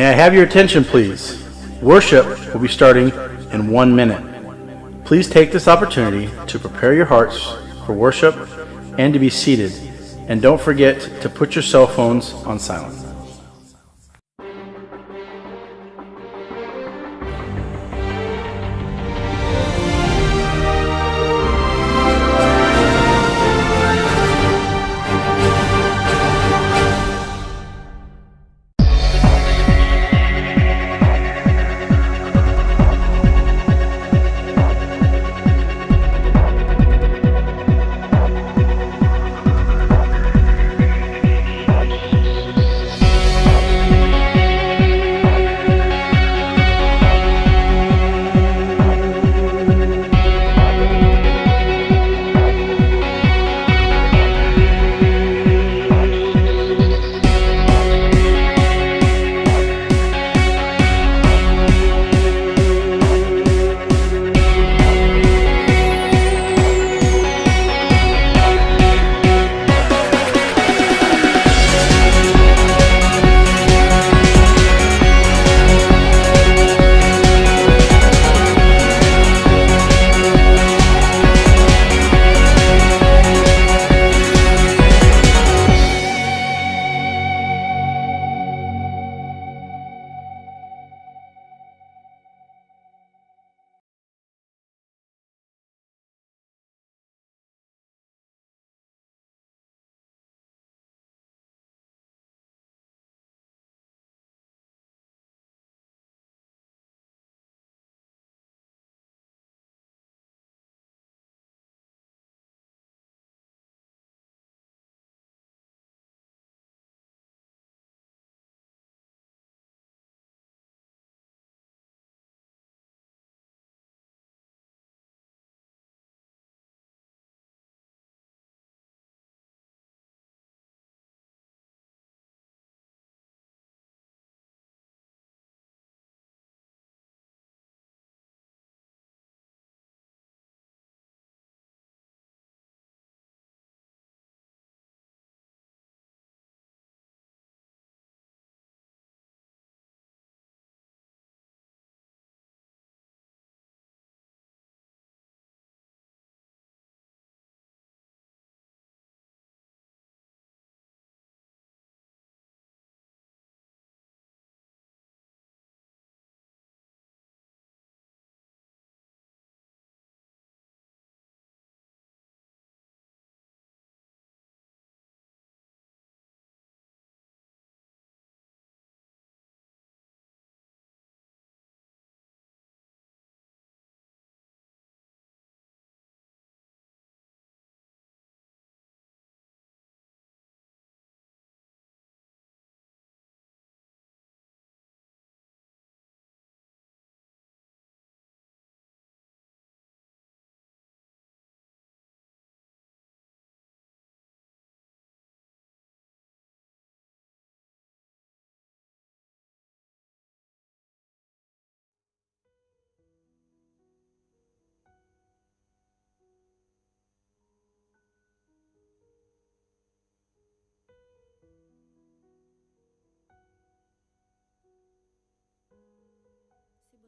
May I have your attention, please? Worship will be starting in 1 minute. Please take this opportunity to prepare your hearts for worship and to be seated. And don't forget to put your cell phones on silent.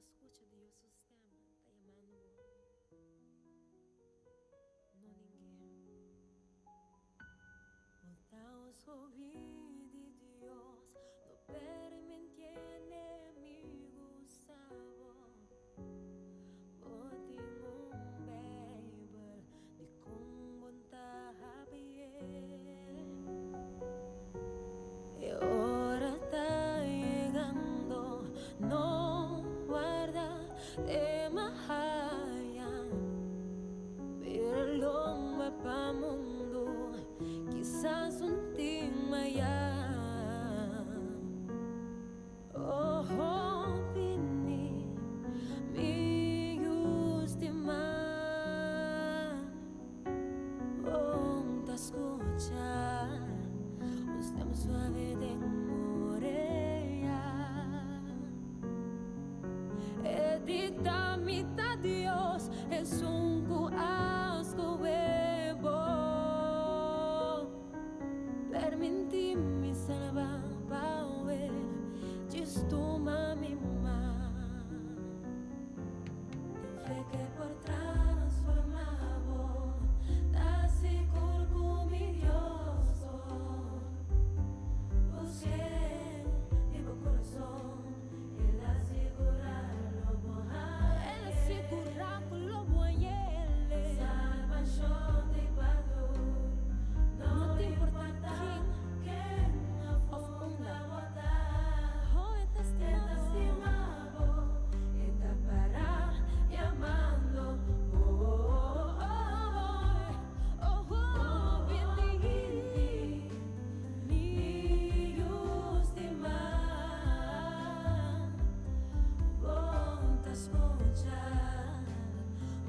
Escucha Dios sistema, está llamando no ninguém. Voltaos ouvir de Dios, no permite inimigo sabor. Botin baby, de com vontade y ahora está llegando, no guarda de mahaya, pero el hombre pa' mundo, quizás un tema ya. Oh, oh, vini, mi última, oh, te escuchar, estamos suave de moreia. Edita mitad Dios, es un asco bebo. Permiti mi salva, baue, just tu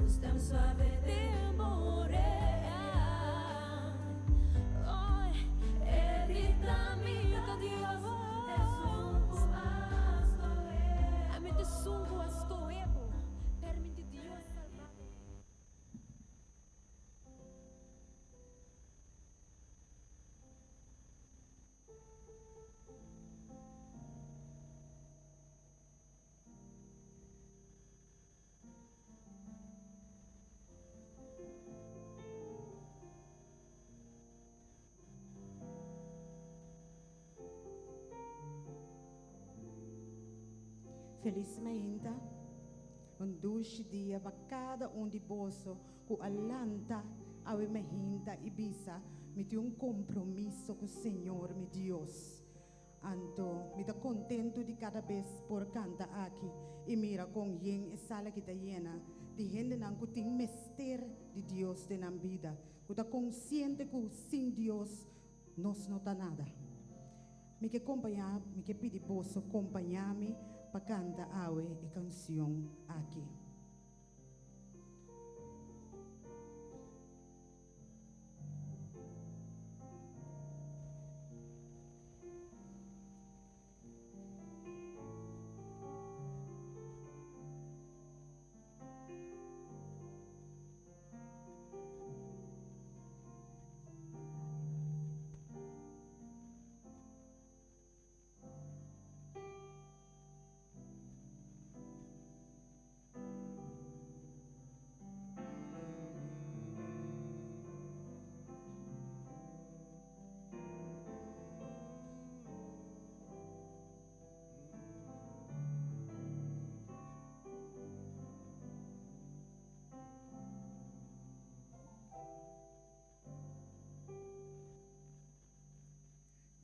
Gustam suave de morea. Hoy edita mi Dios. Aminte sungu askoebo. Permite Dios salvar. Felizmente, un doce dia para cada de bolso com alanta a minha hinta Ibiza, me tem compromisso com o Senhor, meu Deus. Anto, me está contento de cada vez por cantar aqui e mira com yen e sala que está llena de gente que tem mistério de Deus na vida, que está consciente que sem Deus nós não está nada. Me que acompanhar, me que pedir bolso acompanhar-me para cantar awe e canção aqui.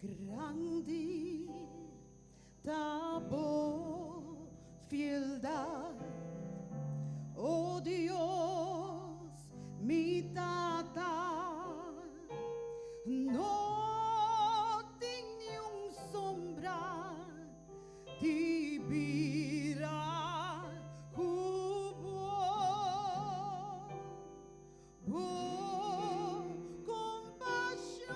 Grande tabo fieldad, oh Dios, mi tata, no tengo sombra de vida, compasión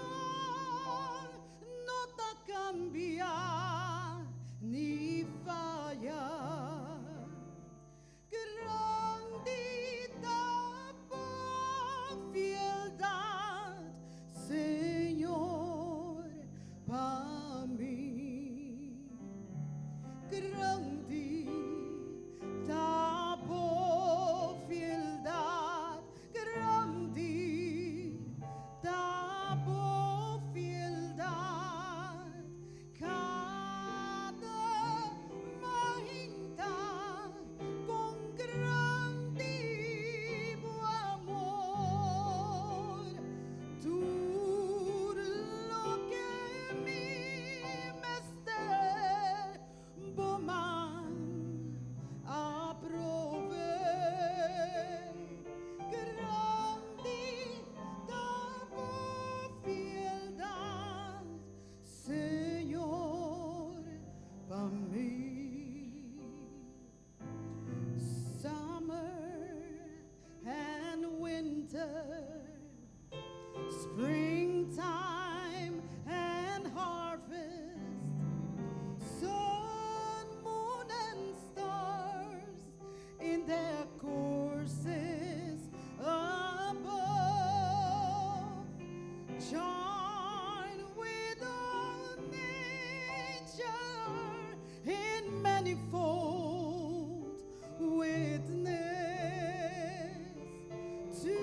no te cambia ni falla. Grandita fieldad, Señor, para mí. Grandita fieldad, grandita fieldad, cada mañana con grande amor, tú lo que mi mester boman aprove, grandita fieldad, Señor, para mí. Summer and winter, springtime and harvest, sun, moon, and stars in their courses above, join with all nature in manifold witness to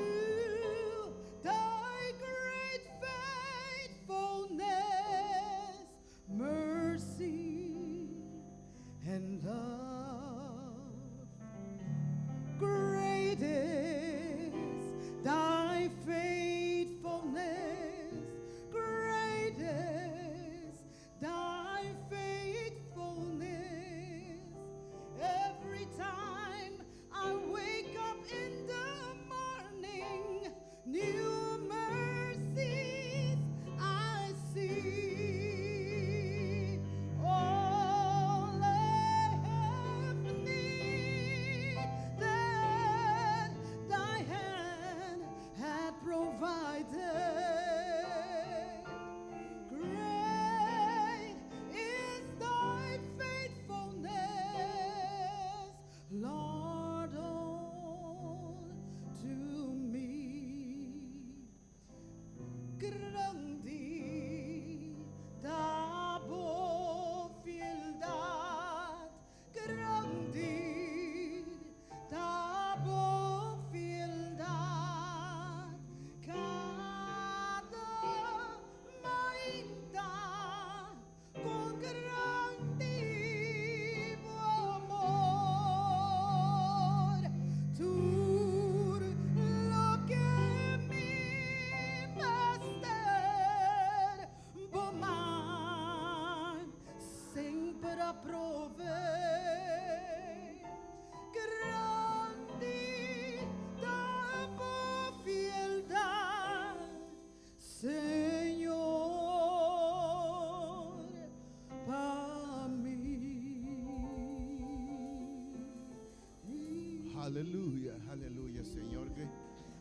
Aleluya, aleluya, Señor. Que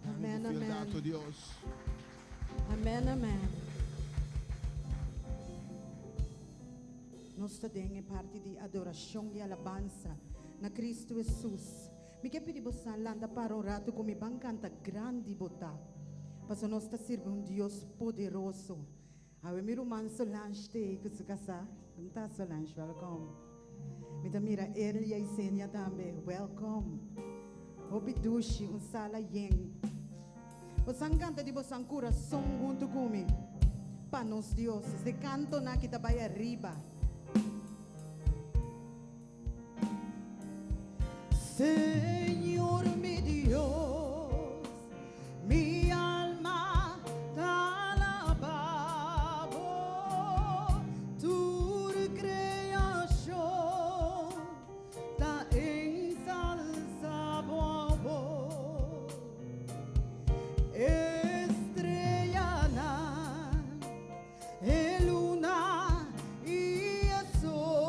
Amén, hemos amén. dato Dios. Amém, amém. Nós também é parte de adoração e alabança na Cristo Jesus. Me quer pedir você landa para um rato com me canta grande botar. Para nós está servindo um Deus poderoso. Awe miro man Solange te que se casa. Não tá Solange, welcome. Me tá mira Elia e Senia também, welcome. Opi dushi um sala yeng. Você canta de você coração junto comigo. Para nós dioses, de canto na kita vai arriba. Señor mi Dios, mi alma te alaba, tu creación te ensalza, estrella, luna y el sol.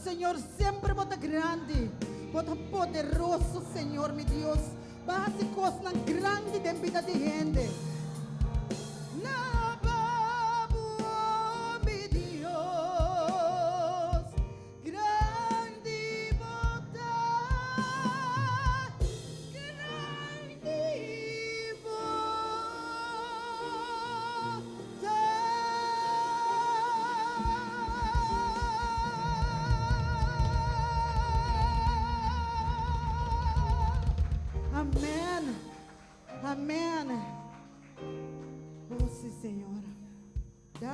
Señor, siempre bota grande, bota poderoso, Senhor, meu Deus. Base coisa grande da vida de gente. Lavabo, meu Deus, grande bota, grande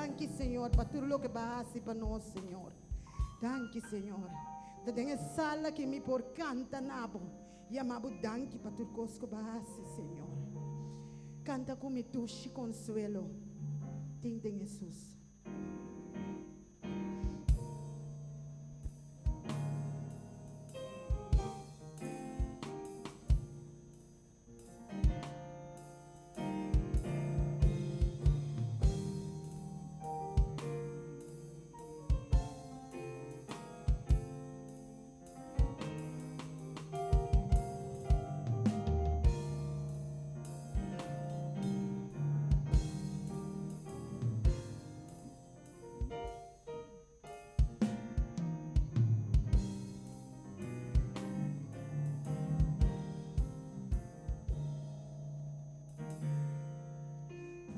Danke, Senhor, para tudo o que basta para nós, Senhor. Danke, Senhor. Da dengue sala que me por canta nabo. E amabo danke para tudo que basta, Senhor. Canta com me tushi consuelo. Tem Jesus.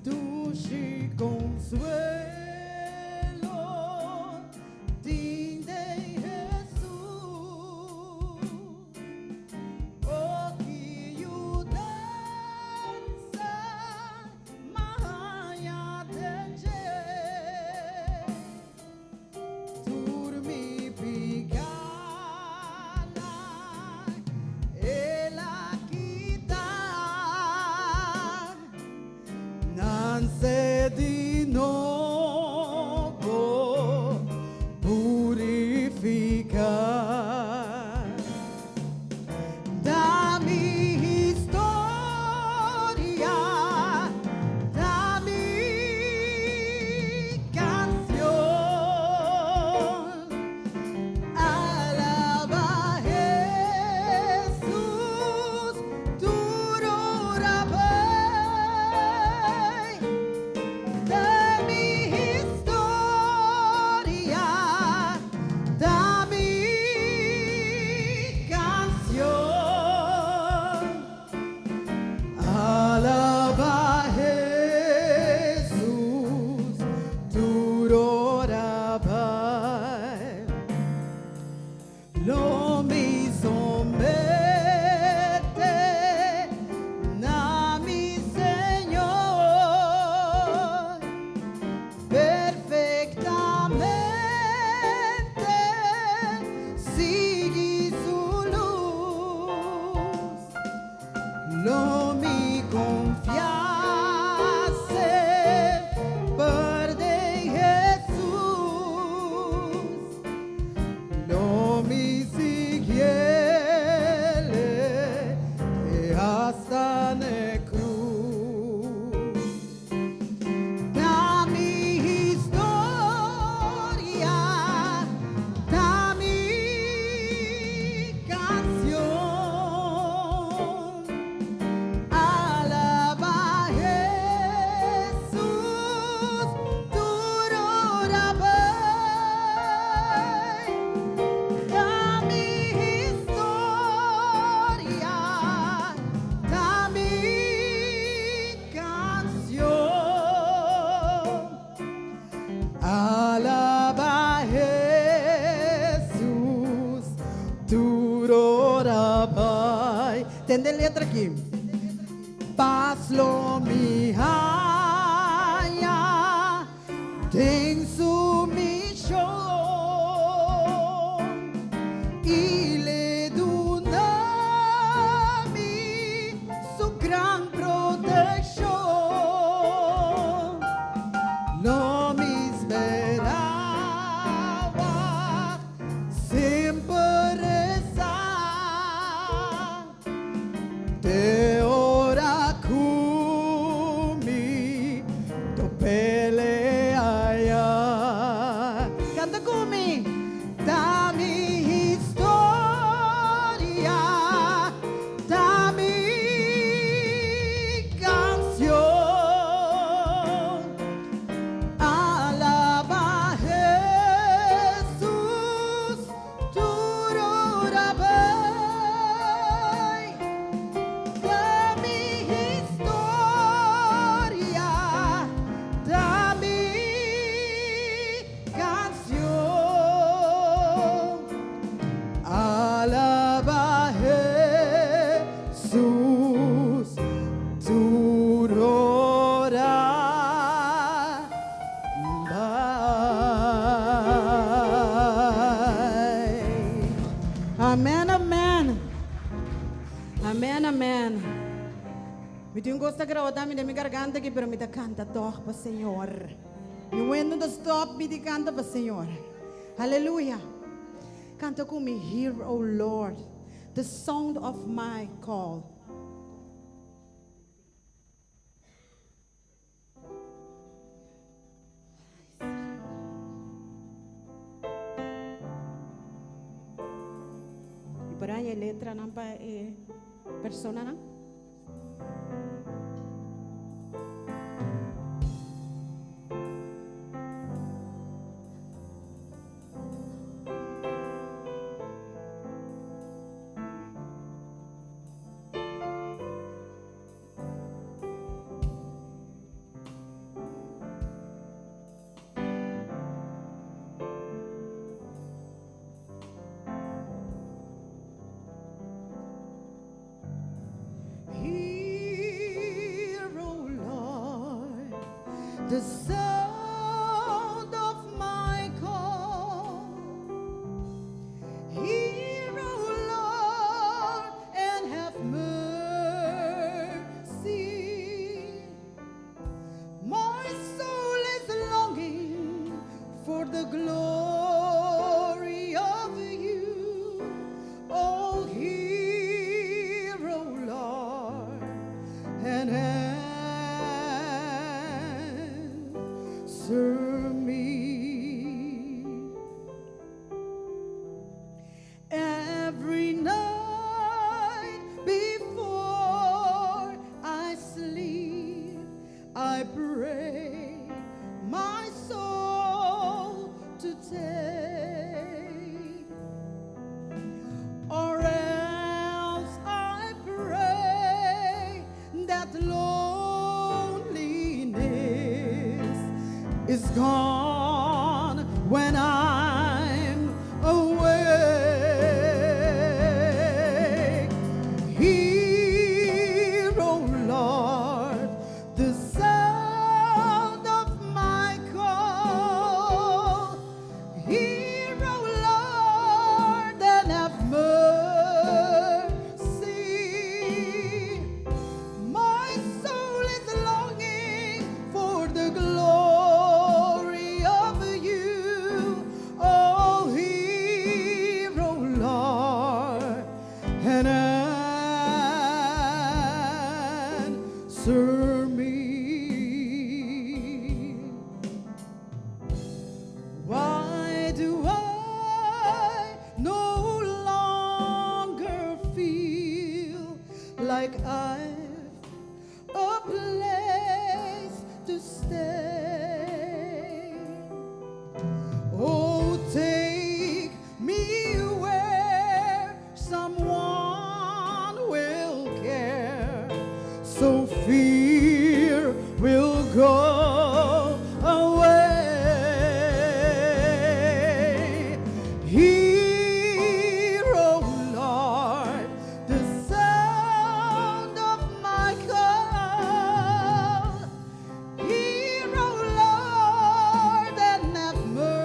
Tushi consuelo, tinde Jesus, o que o dança, mahaya denje, turmi pigana, ela kita. Nance di novo purificar. Dammi historia, dammi canción. Alaba Jesús, duro rabai. Da mi historia, da mi canción. Alaba Jesús, duro rabai. Lo mi somete na mi Señor perfectamente sigue su luz. Lo mi confiase perde Jesús. Lo mi siguiele hasta ne cruz. Da mi historia, da mi canción. Alaba Jesús, duro rabai. Da mi historia, da mi canción. Alaba Jesús, duro rabai. Tende letra aqui. Paz lo mi haya, tem sumisión. Y le donami su gran protección. No me esperaba siempre estar. Te ora kumi to pelea ya. Canta kumi. Da mi historia, da mi canción. tenho gosto de gravar da minha garganta que para me canta toch para Senhor. Me vendo do stop me canta para Senhor. Aleluia. Canta comigo, hear, O Lord, the sound of my call. E para a letra não para persona não? Hear, O Lord, the sound of my call. Hear, O Lord, and have mercy. My soul is longing for the glory of you. Oh, hear, O Lord, and answer me. Every night before I sleep, I pray my soul to take, or else I pray that loneliness is gone when I'm away. Hear, O Lord, the sound of my call. Hear, O Lord, and have mercy. My soul is longing for the glory of you. Oh, hear, O Lord, and answer me. Why do I no longer feel like I've a place to stay? Oh, take me where someone will care, so fear will go away. Hear, O Lord, the sound of my call. Hear, O Lord, and have mercy.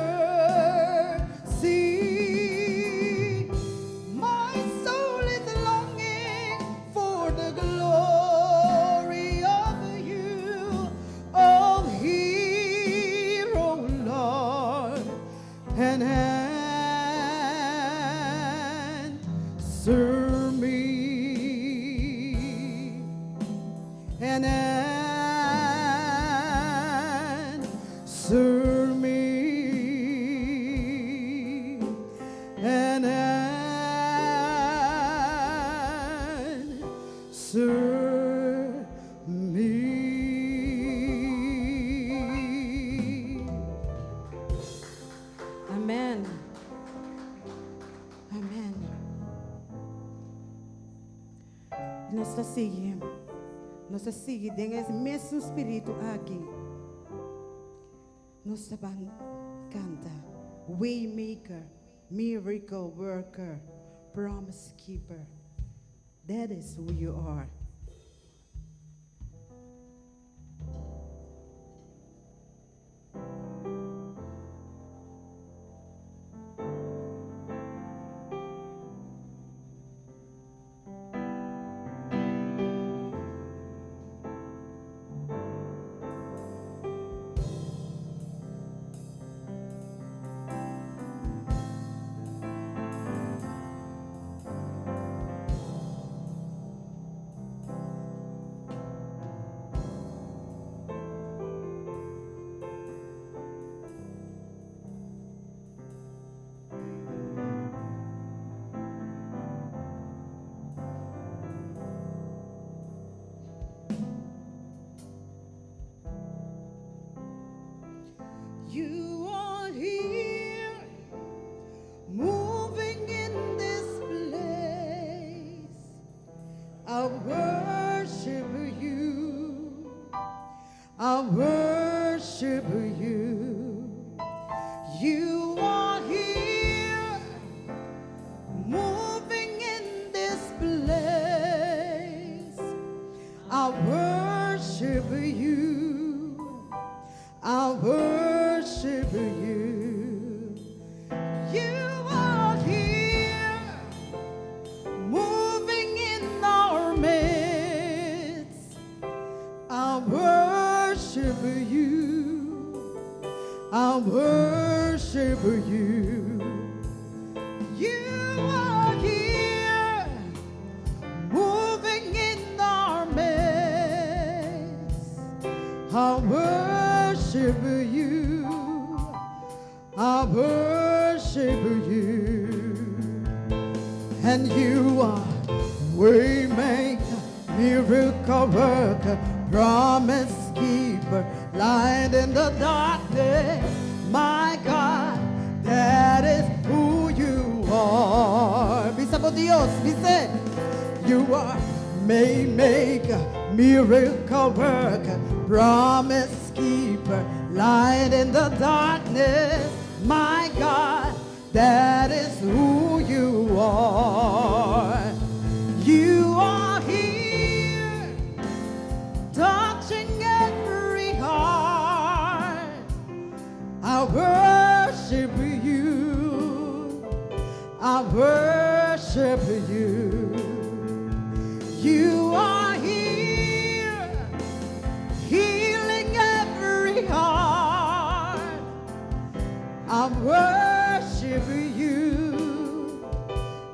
My soul is longing for the glory of you. Oh, hear, O Lord, and answer me. And answer me. And answer me. Amen. Amen. Nós seguimos. Nós seguimos. Tem esse mesmo espírito aqui. Nós vamos cantar. Waymaker, miracle worker, promise keeper. That is who you are. You are here, moving in this place. I worship you. I worship you. You are here, moving in this place. I worship you. I worship you. You are here, moving in our midst. I worship you. I worship you. You are here, moving in our midst. I worship you. I worship you. And you are waymaker, miracle worker, promise keeper, light in the darkness. My God, that is who you are. Bisa po Dios, bisa. You are Maymaker, miracle worker, promise keeper, light in the darkness. My God, that is who you are. You are here, touching every heart. I worship you. I worship you. You are here, healing every heart. I worship you.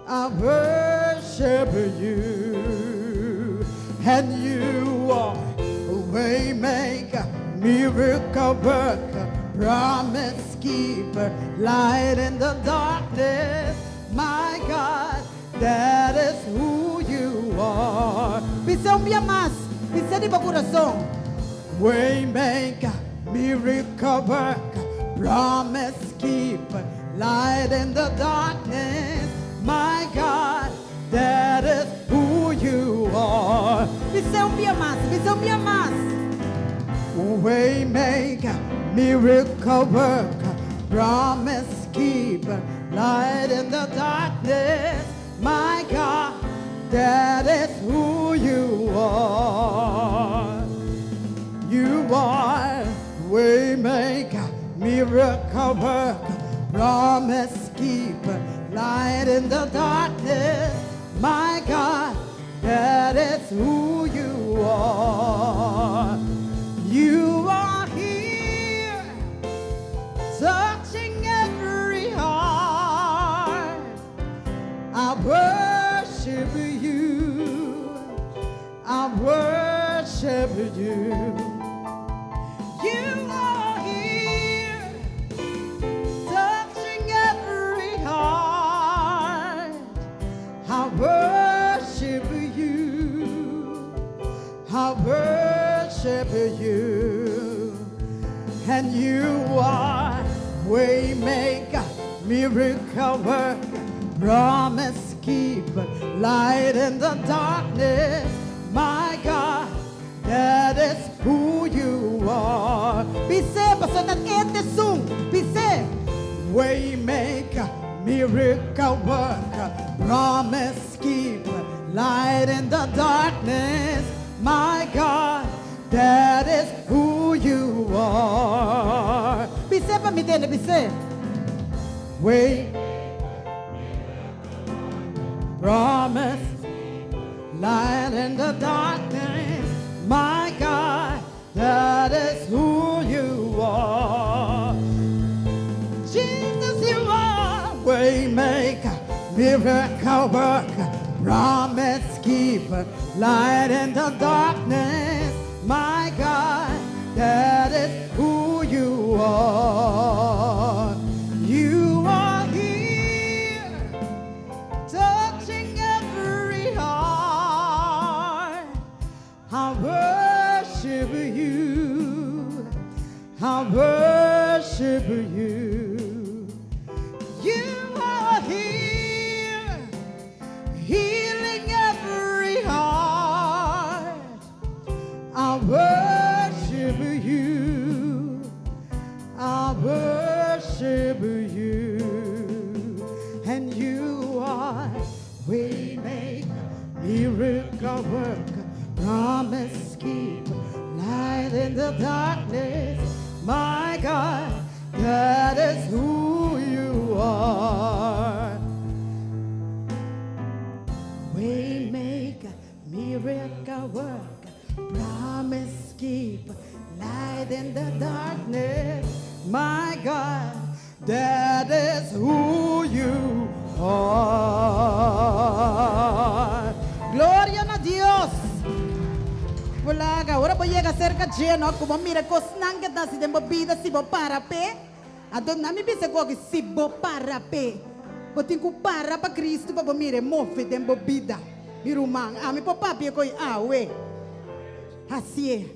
I worship you. And you are a waymaker, miracle worker, promise keeper, light in the darkness. My God, that is who you are. Bisa mas, bisa di corazón. Waymaker, miracle worker, promise keeper, light in the darkness. My God, that is who you are. Bisa mas, bisa mas. Waymaker, miracle worker, promise keeper, light in the darkness. My God, that is who you are. You are waymaker, miracle worker, promise keeper, light in the darkness. My God, that is who you are. You are here, touching every heart. I worship you. I worship you. You are here, touching every heart. I worship you. I worship you. And you are waymaker, miracle worker, promise keeper, light in the darkness. My God, that is who you are. Bise, pasonan ete sung. Bise, waymaker, miracle worker, promise keeper, light in the darkness. My God, that is who you are. Bise pa mitene, bise. Way, promise, light in the darkness. My God, that is who you are. Jesus, you are waymaker, miracle worker, promise keeper, light in the darkness. My God, that is who you are. You are here, touching every heart. I worship you. I worship worship you. You are here, healing every heart. I worship you. I worship you. And you are waymaker, miracle worker, promise keeper, light in the darkness. My God, that is who you are. Waymaker, miracle worker, promise keeper, light in the darkness. My God, that is who you are. Gloria a Dios. Wala ka, ora po yega cerca lleno, como mire cosnan que ta si tempo vida si bo para pe. Adon nami bise ko que si bo para pe. Botin ku para pa Cristo pa bo mire mofe tempo vida. Mirumang, ami po papi ko awe. Assim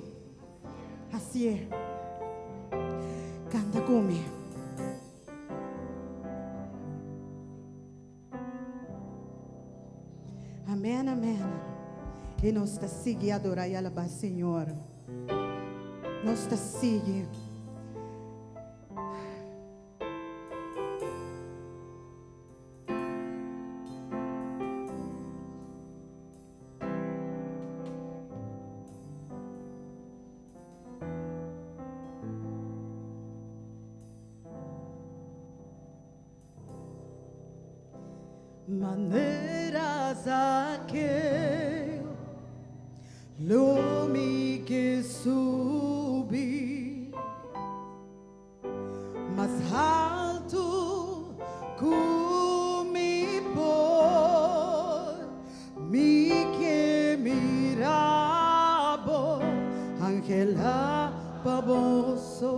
é. Canta come. Amém, amém. E nós está seguindo adorar e alabar o Senhor. Nós está seguindo. Maneiras aquele lume que subi mais alto que por mi que mirabo Angela baboso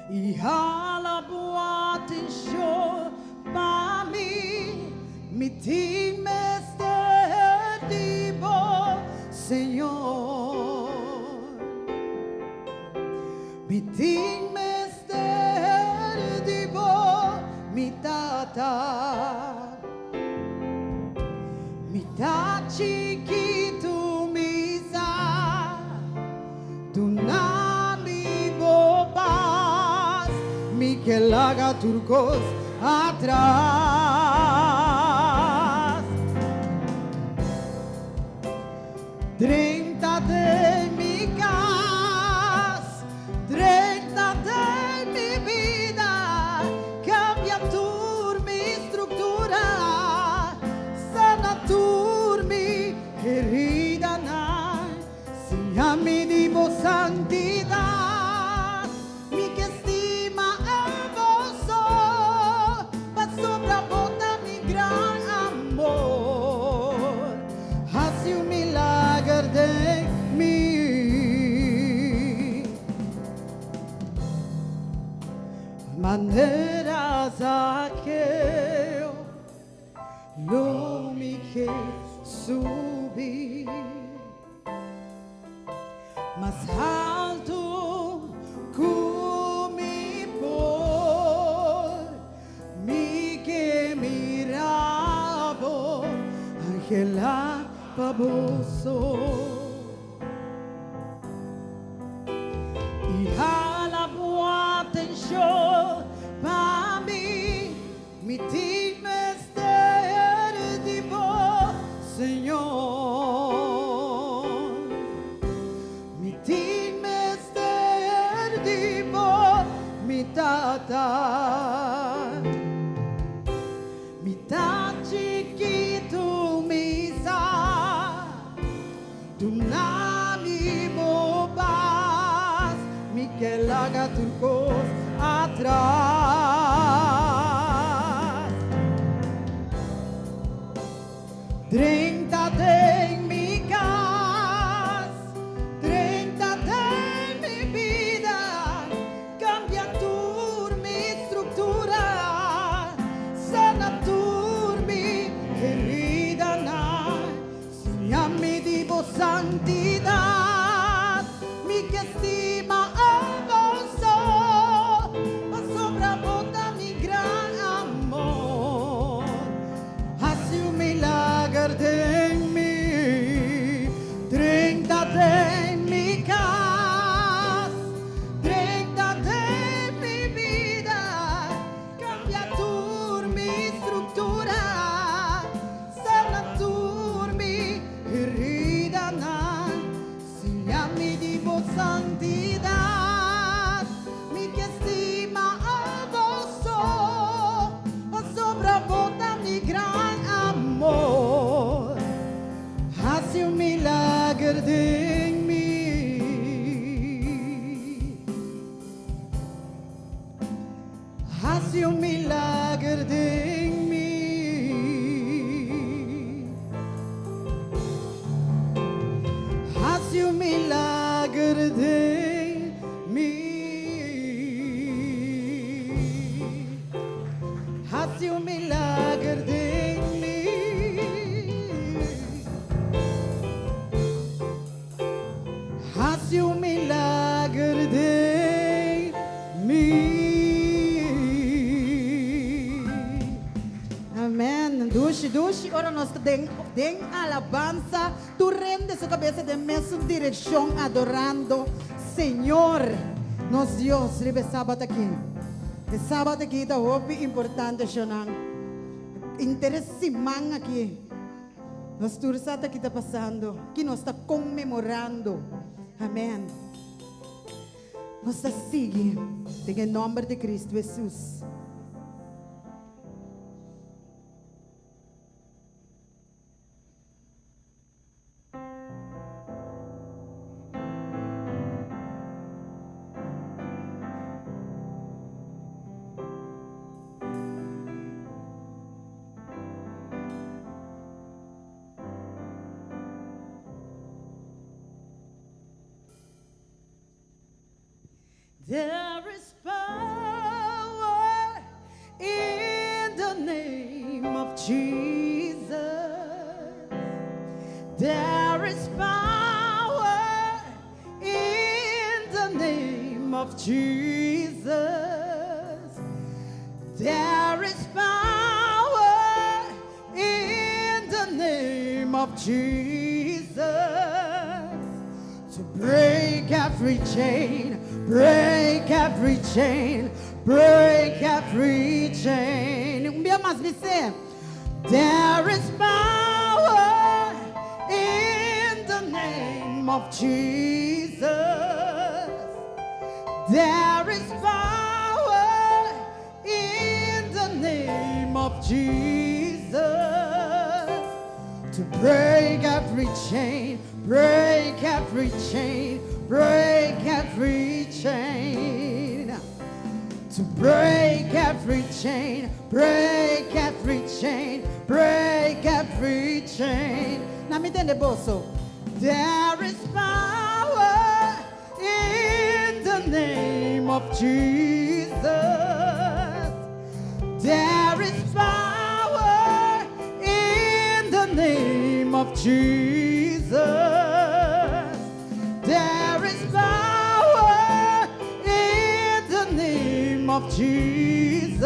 e hala boate show pa mi ti me divo Senhor mi ti me divo mi tata chiquito mi sa tu nami bo paz mi que laga turcos atrás 30 de mi casa 30 de mi vida cambia tu mi estructura sana tu mi herida si a mi divo santidad mi que estima hermoso pa sobrabota mi gran amor hace un milagro de mí maneras aquel lo mi que subí más alto que mi por mi que mirabo Angela baboso y a la boate en show pa mi team esté divo Señor mi team esté divo mi tata chiquito mi sa tu nami mo bas mi que laga turcos atrás 30 de mi casa 30 de mi vida cambia tu mi estructura sana tu mi herida si a mi divo santidad mi que estima al gozo, sobrabota mi gran amor. Hace un milagro en mí, 30 de mi casa, 30 de mi vida, cambia tu mi estructura, sana tu mi herida, mi divo santidad, mi que estima al gozo, sobrabota mi gran amor, hace un milagro en mí, hace un milagro en mí. Hace un milagro de mí. Hace un milagro de mí. Hace un milagro de mí. Amén. Dushi, dushi. Ora nós den alabanza. Tú rendes su cabeza de mesma dirección adorando. Señor, nos Dios, liebe sábado aqui. E sábado aqui está muito importante, Shonang. Interessimang aqui. Nós tudo sabe que está passando. Que nós está comemorando. Amém. Nós está seguindo. Em nome de Cristo Jesus. There is power in the name of Jesus. There is power in the name of Jesus. There is power in the name of Jesus to break every chain. Break every chain, break every chain. Un día más dice, there is power in the name of Jesus. There is power in the name of Jesus to break every chain, break every chain. Break every chain, to break every chain, break every chain, break every chain. Now me entiende, boso. There is power in the name of Jesus. There is power in the name of Jesus. There is power in the name of Jesus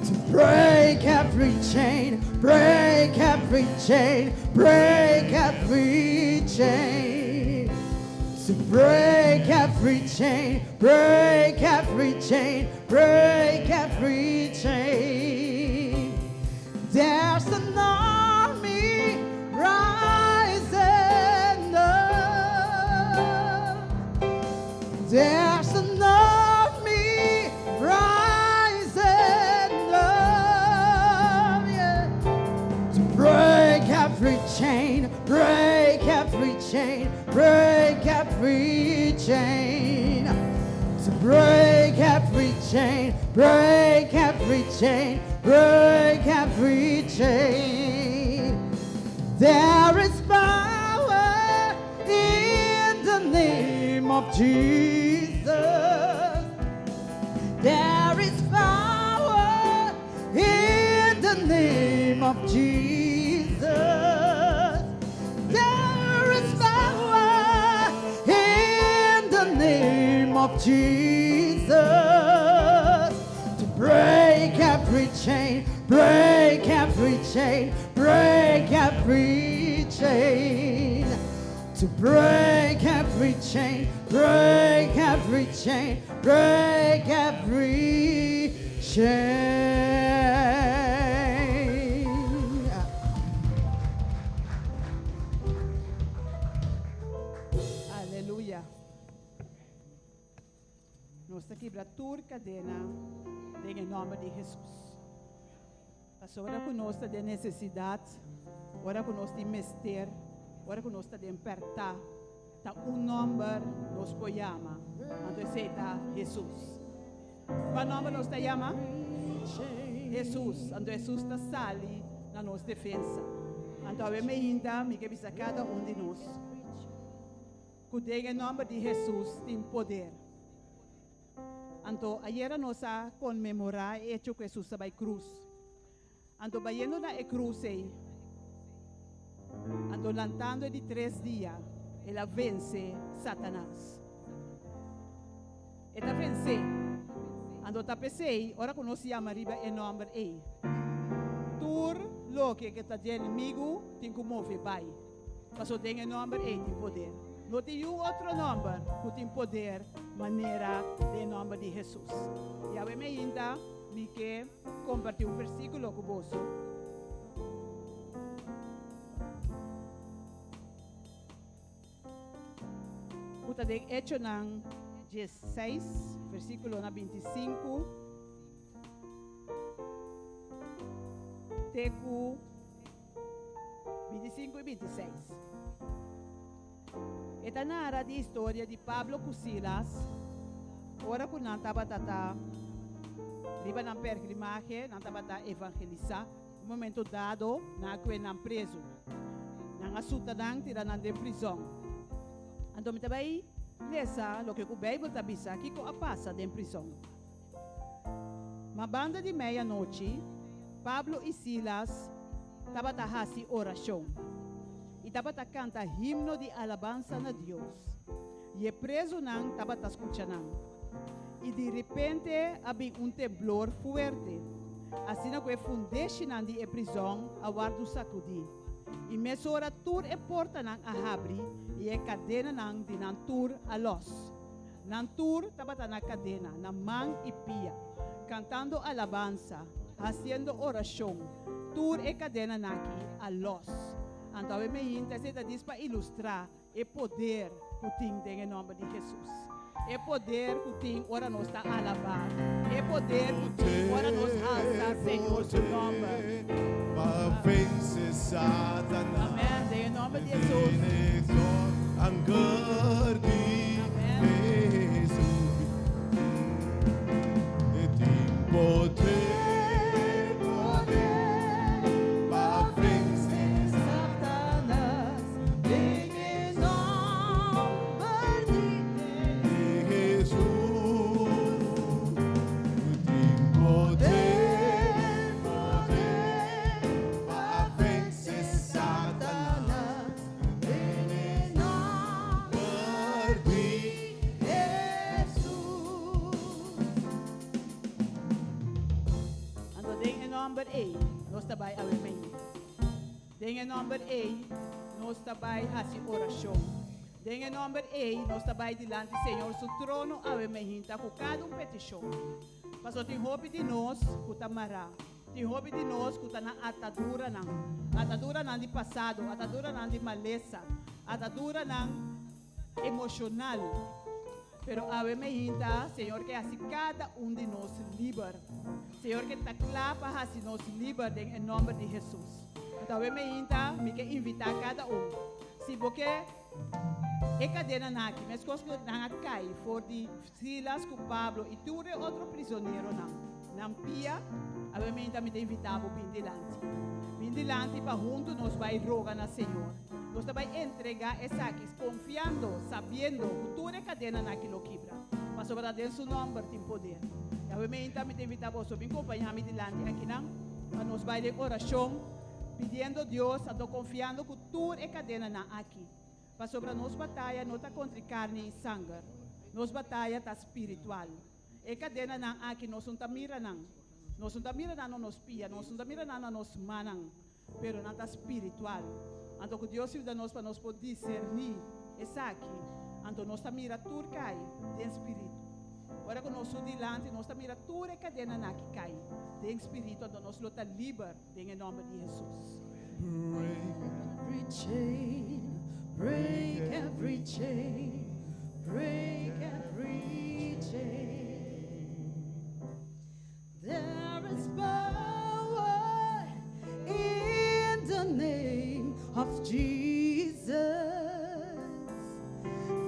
to break every chain, break every chain, break every chain. To break every chain, break every chain, break every chain. There's an army rising up. There's an army rising up, yeah. To break every chain, break every chain, break every chain. To break every chain, break every chain, break every chain. There is power in the name of Jesus. There is power in the name of Jesus. There is power in of Jesus to break every chain, break every chain, break every chain, to break every chain, break every chain, break every chain. Aleluia. Nós está quebratura cadena em nome de Jesus. A hora que nós está de necessidade, hora que nós de mister, hora que nós está de apertar, tá número nós podemos, então está Jesus. Qual nome nós está chama? Jesus. Então Jesus está sali na nossa defesa. Então eu me ainda me que bisa cada de nós. Que em nome de Jesus tem poder. Então, ayer nós a comemorar o hecho que Jesus vai cruz. Então, vayendo na cruz aí, então, lantando de 3 dias, ela vence Satanás. Ela vence. Então, tá pensei, ora que nós chama riba em nome aí. Tur lo que está de inimigo tem que mover vai. Mas tem em nome aí tem poder. Não tem outro nome que tem poder, maneira de nome de Jesus. E a me ainda me que compartir versículo com você. Puta de Hecho nang 16, versículo na 25. Teco 25 e 26. Esta narra di storia di Pablo con Silas, ora con nantabatata, riba ng pergrimaje, nantabata evangelizar, un momento dado, na kwe nang preso, nang asuta nang tira nang de prison. Ando mitabay, lesa, lo que o Bible tabisa, kiko apasa de prison. Mabanda di meia-noite, Pablo e Silas, tabatahasi oração. E tabata canta himno de alabança na Deus. E é preso nang tabata escuchanang. E de repente había temblor fuerte. Assim que fundation nang di prisão awardo sacudi. E mesora tur e porta nang ahabri e é cadena nang di nang tur alos. Nang tur tabata na cadena na mang e pia. Cantando alabanza, haciendo oração. Tur e cadena naki alos. Então, eu me interessa disso para ilustrar o poder que tem em nome de Jesus. O poder que tem, ora nós está alabar. O poder que tem, ora nós alça, Senhor, seu nome. Para vencer Satanás. Amém. Em nome de Jesus. Ang gardi Jesus. E tem poder. Nós também amém. Em nome de nós também assim oração. Em nome de nós também diante do Senhor seu trono amém tá com cada petição. Mas tem roupa de nós que tá mará. Tem roupa de nós que tá na atadura não de passado, atadura não de maleza, atadura não emocional. Pero amém tá, Senhor que assim cada de nós livre. Senhor que está clapa assim nós livre em nome de Jesus. Então eu me quer invitar cada Se porque é cadena naki, mas coisas que não cai, for de Silas com Pablo e tudo outro prisioneiro não pia, eu me invitar para vir delante para junto nós vai rogar na Senhor. Nós vai entregar essa aqui, confiando, sabendo que tudo é cadena naquilo quebra. Mas sobre dentro seu nome tem poder. Eu me invitar para vir acompanhar-me delante aqui não, para nós vai de oração, pedindo a Deus, confiando que tudo é cadena aqui. Para sobre a nossa batalha, não está contra carne e sangue. Nos batalha tá espiritual. E cadena na aqui nós não tá mirando. Nós não tá mirando nos pia, nós não tá mirando nos manang. Pero não tá espiritual. Então que Deus ajuda nós para nós poder discernir essa aqui. Então nós tá mira turcai de espírito. Ora que nós dilante, nós tá mira tudo cadena na que cai. De espírito, então nós luta livre em nome de Jesus. Every chain, break every chain, break every chain. There is power in the name of Jesus.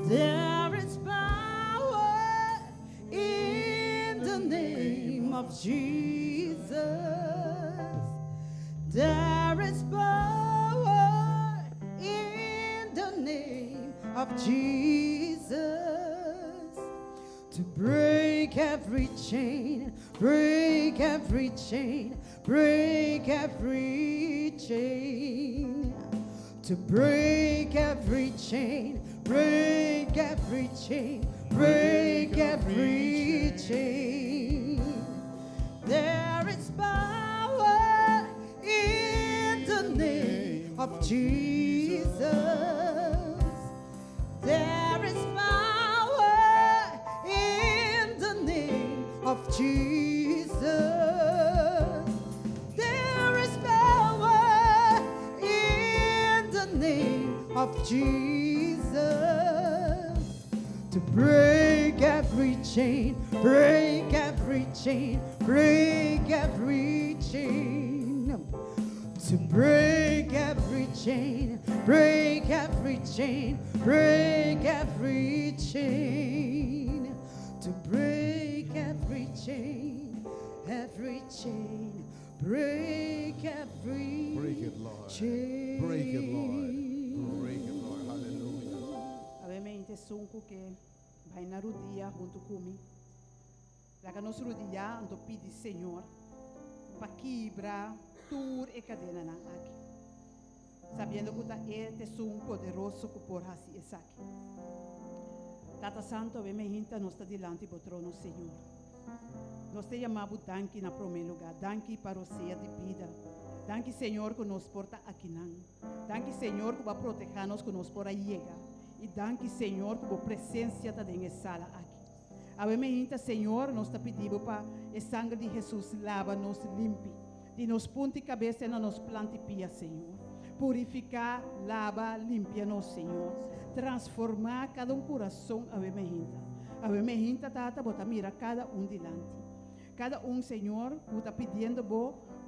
There is power in the name of Jesus. There is power in the name of Jesus to break every chain, break every chain, break every chain. To break every chain, break every chain, break every chain. There is power in the name of Jesus. There is power in the name of Jesus. There is power in the name of Jesus to break every chain, break every chain, break every chain. To break every chain, break every chain, break every chain. To break every chain, break every Break it, Lord. chain. Break it, Lord. Break it, Lord. Hallelujah. Obviamente sunco que vai na rodia junto comigo. Lá que nós rodia, então pedi Senhor para quebrar tur e cadena na aqui. Sabendo que é um poderoso que por assim essa aqui. Tata Santo, obviamente nós está diante do trono, Senhor. Nós te chamamos danke na primeiro lugar, danke para o ser de vida. Danke, Senhor, que nos porta aqui não. Danke, Senhor, que vai proteger-nos, que nos porta chegar. E danke, Senhor, que a presença está dentro da sala aqui. Obviamente, Senhor, nós está pedindo para o sangue de Jesus lava-nos, limpe. De nos ponte cabeça e nos plante pia, Senhor. Purificar, lava, limpia-nos, Senhor. Transformar cada coração, obviamente. Obviamente, Tata, bota mira cada dilante. Cada Senhor, está pedindo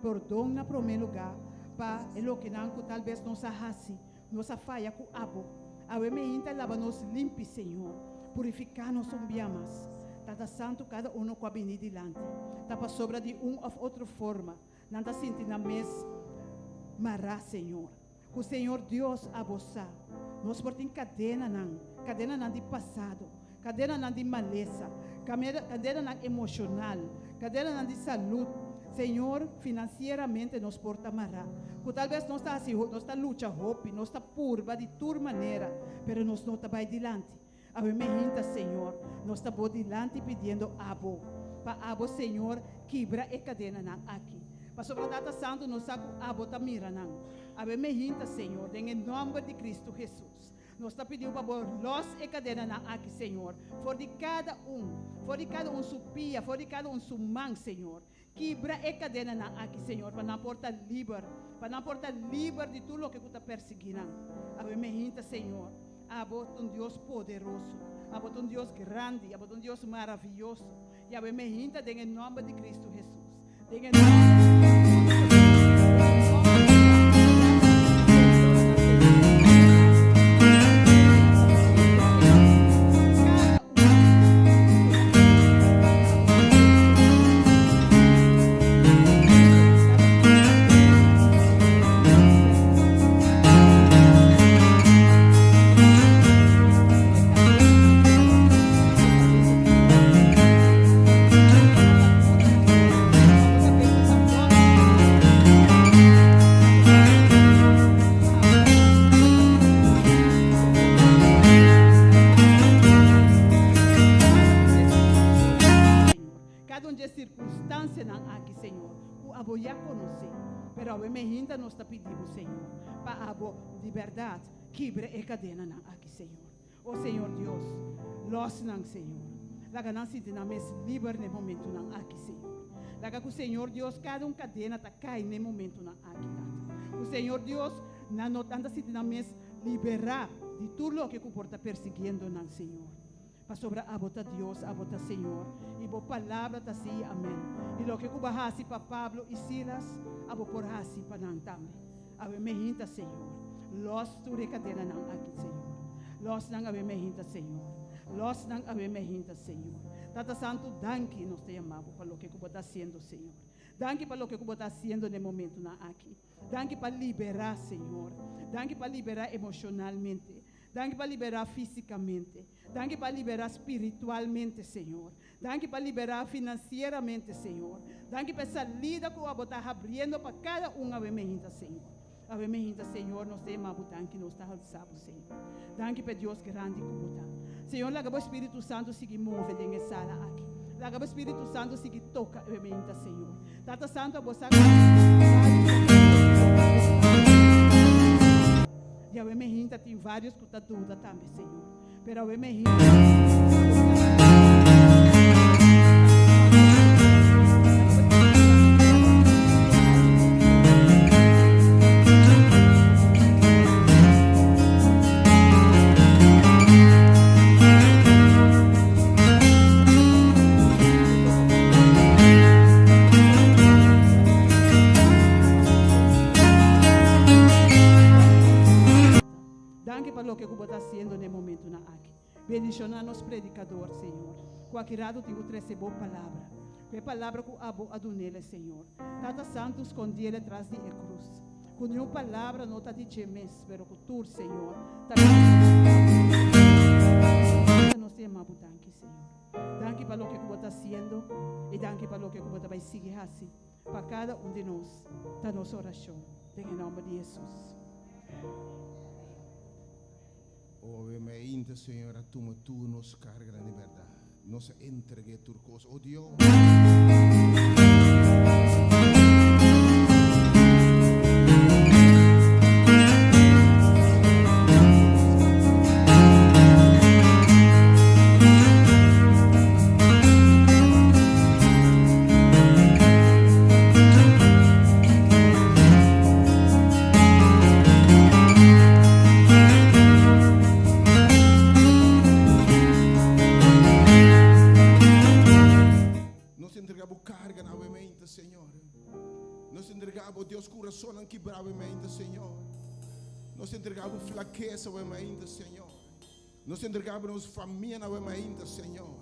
perdão na primeiro lugar, para o que não, talvez nos arrase, nos falha com abo. Obviamente, lava-nos limpe, Senhor. Purificar-nos umbiamas. Tata Santo, cada com a beni dilante. Tapa sobra de ou outra forma. Não está sentindo na mes mará, Senhor. Que o Senhor Deus abossa. Nós portamos cadena não de passado, cadena não de maleza, cadena não emocional, cadena não de saúde. Senhor, financeiramente nos porta mará. Que talvez não está assim, não está luta hope, não está purba de toda maneira, pero nós não está vai dilante. A gente, Senhor, nós está bom dilante pedindo abo. Para abo, Senhor, quebra e cadena não aqui. Mas sobre a data santo, nós saco abo tá mira não. A gente, Senhor, em nome de Cristo Jesus. Nós está pedindo para los e cadena na aqui, Senhor. For de cada sua pia, for de cada sua mão, Senhor. Quebra e cadena na aqui, Senhor, para não portar livre de tudo o que está perseguindo. A gente, Senhor, abo um Deus poderoso, abo um Deus grande, abo um Deus maravilhoso. E a gente, em nome de Cristo Jesus. Em nome nang aki, Senhor. O abo ya conoce. Pero awe mehinta nos ta pedimos, Senhor. Pa abo liberdade, quebre e cadena nang aki, Senhor. Oh Senhor Deus, los nang Senhor. Laga nang sinti na mes liber ne momento nang aki, Senhor. Laga que o Senhor Deus, cada cadena ta cai ne momento nang aki, Tata. O Senhor Deus, na notanda sinti na mes liberar de tudo o que comporta perseguindo nang Senhor. Pa sobra abota Deus, abota Senhor. E bo palavra ta si, amém. E lo que kubahasi pa Pablo e Silas, abo porhasi pa nang tambe. Awe mehinta, Senhor. Los tu recadena nang aki, Senhor. Los nang awe mehinta, Senhor. Los nang awe mehinta, Senhor. Tata Santo, danke nos te amamos para lo que Cuba está haciendo, Senhor. Danke para lo que Cuba está haciendo en el momento na aqui. Danke para liberar, Senhor. Danke para liberar emocionalmente. Danke para liberar fisicamente. Danke para liberar espiritualmente, Senhor. Danke para liberar financieramente, Senhor. Danke para essa lida que Cuba está abrindo para cada awe mehinta, Senhor. Awe mehinta, Senhor, nos te amamos, danke nos está alçado, Senhor. Danke para Deus grande que Cuba está. Senhor, laga o Espírito Santo siga move dentro da sala aqui. Laga o Espírito Santo siga toca a mente, Senhor. Tata Santo, a você e a mente tem vários que tá dúvida também, Senhor. Pero a mente lo que Cuba está haciendo en el momento na aqui. Bendicionar nos predicador, Senhor. Qualquer lado tem que trazer boa palavra. Que palavra que abo adunele, Senhor. Tata Santo escondiele atrás de cruz. Com nenhuma palavra não está de mes, pero que tu, Senhor. Nos te amamos, danke, Senhor. Danke para lo que Cuba está haciendo e danke para lo que Cuba vai seguir assim. Para cada de nós, da nossa oração. Em nome de Jesus. Oh, we me inte, Señor, a tu nos carga la libertad. Nos entregue tu cosa. Oh, Dios. Deus coração não quebrava ainda, Senhor. Nós entregamos fraqueza ainda, Senhor. Nós entregamos nossa família ainda, Senhor.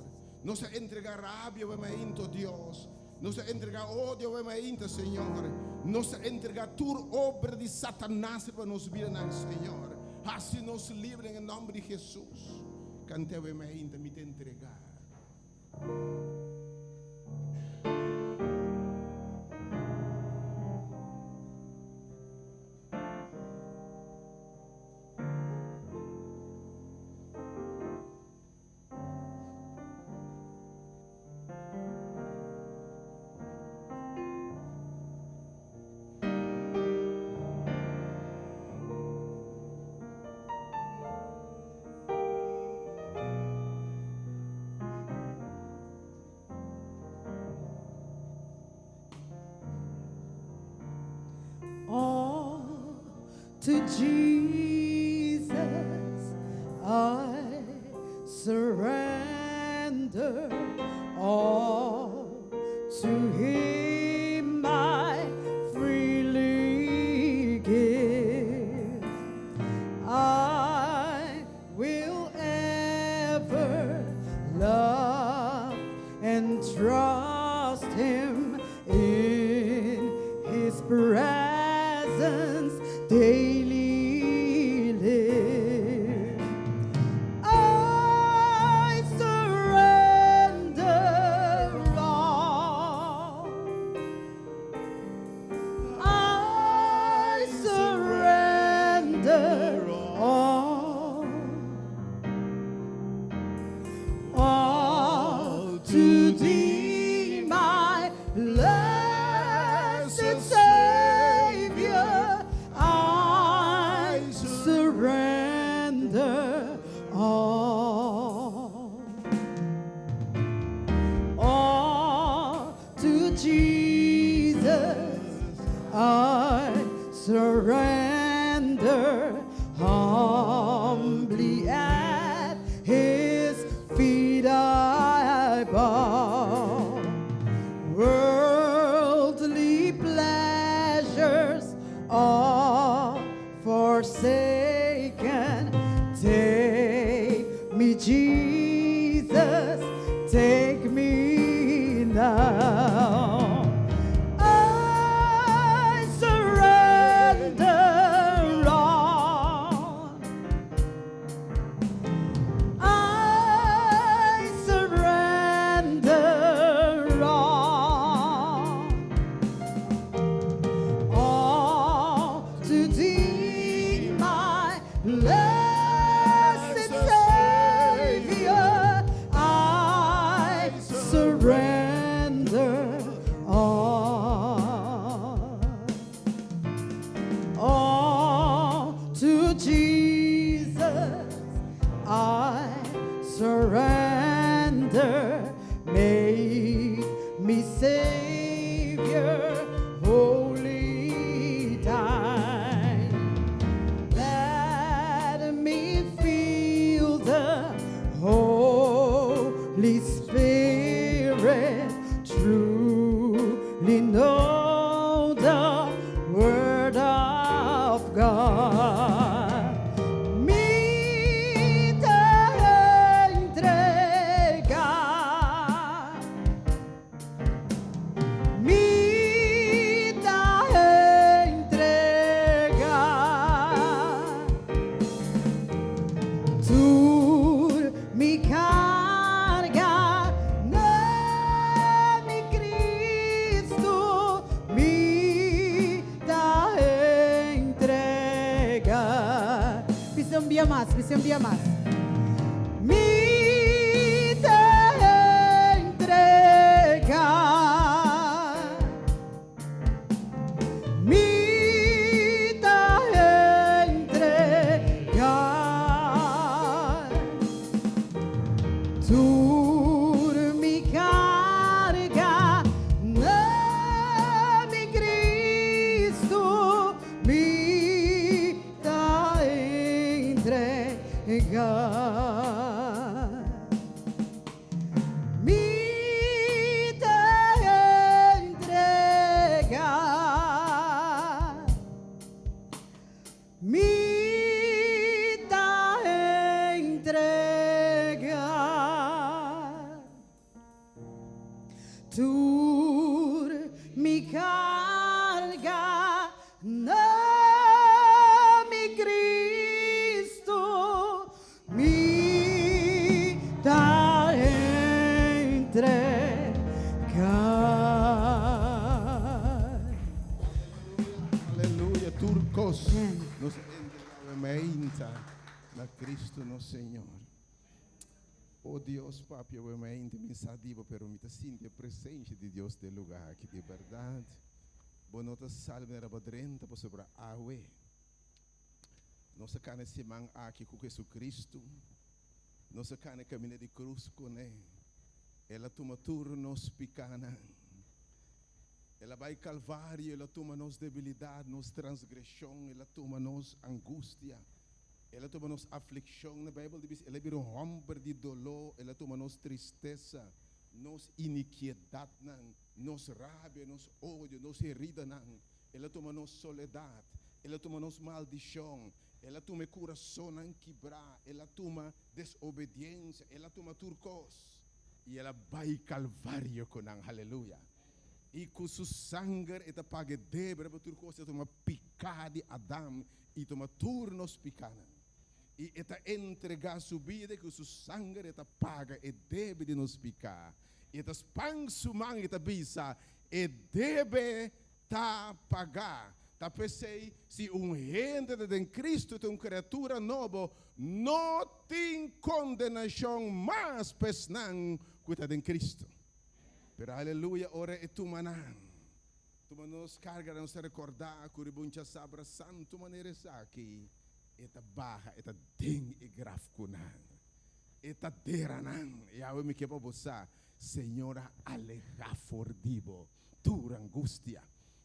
Nós entregamos rabia ainda, Deus. Nós entregamos ódio ainda, Senhor. Nós entregamos toda obra de Satanás para nos vida, Senhor. Assim nos livre em nome de Jesus. Cantemos ainda, me te entregar. To Jesus I surrender all. To Him I freely give. I will ever love and trust Him in His presence daily. Jesus, I surrender humbly at his feet I bow. Worldly pleasures are forsaken. Take me, Jesus, take me now. I surrender all. I surrender all to thee, my blessed Savior. I surrender all to Jesus. I surrender. Make me Savior, wholly thine. Let me feel the Holy Spirit, truly know the Word of God. Mi te entregar, mi te entregar. Tu mi carga, mi Cristo, mi te entregar. Bisogna via más, bisogna via más. Mi te entregar, mi te entregar. Tu mi carga, mi Cristo, mi te entregar. Mi te entregar. Mi te entregar. Tu mi carga, mi Cristo, mi te entregar. Aleluia, turcos. Nos entregamos na Cristo nosso Senhor. Oh Deus, Papi, eu me insadivo, pero me sinto a presença de Deus de lugar aqui de verdade. Bonota salve na badrenta por sobre a água. Nossa cana se man aqui com Jesus Cristo. Nossa cana caminha de cruz com ele. Ela toma turno nos picana. Ela vai calvário, ela toma nos debilidade, nos transgressão, ela toma nos angústia. Ela toma nos aflição. Na Bíblia diz, ela vira romper de dolor, ela toma nos tristeza, nos iniquidade, nos rabia, nos ódio, nos herida. Ela toma nos soledade, ela toma nos maldição, ela toma coração quebrar, ela toma desobediência, ela toma turcos. E ela vai calvário com nang, aleluia. E com seu sangue, ela paga débora para turcos, ela toma picada de Adão, e toma turnos picana. E ela entrega sua vida, com seu sangue, ela paga e deve de nos picar. E ela spang sumang, ela bisa, e deve ta pagar. Ta pensei, se gente de Cristo é uma criatura nova, não tem condenação mais pesnang que de Cristo. Pero aleluia, ora é tu manang. Tu nos carga, nos recordar, curibuncha sabra santo maneira aqui. Eta barra, eta ding e graf kunang. Eta deranang. Yahweh me quepa bosa. Senhora aleja fordibo. tur angústia,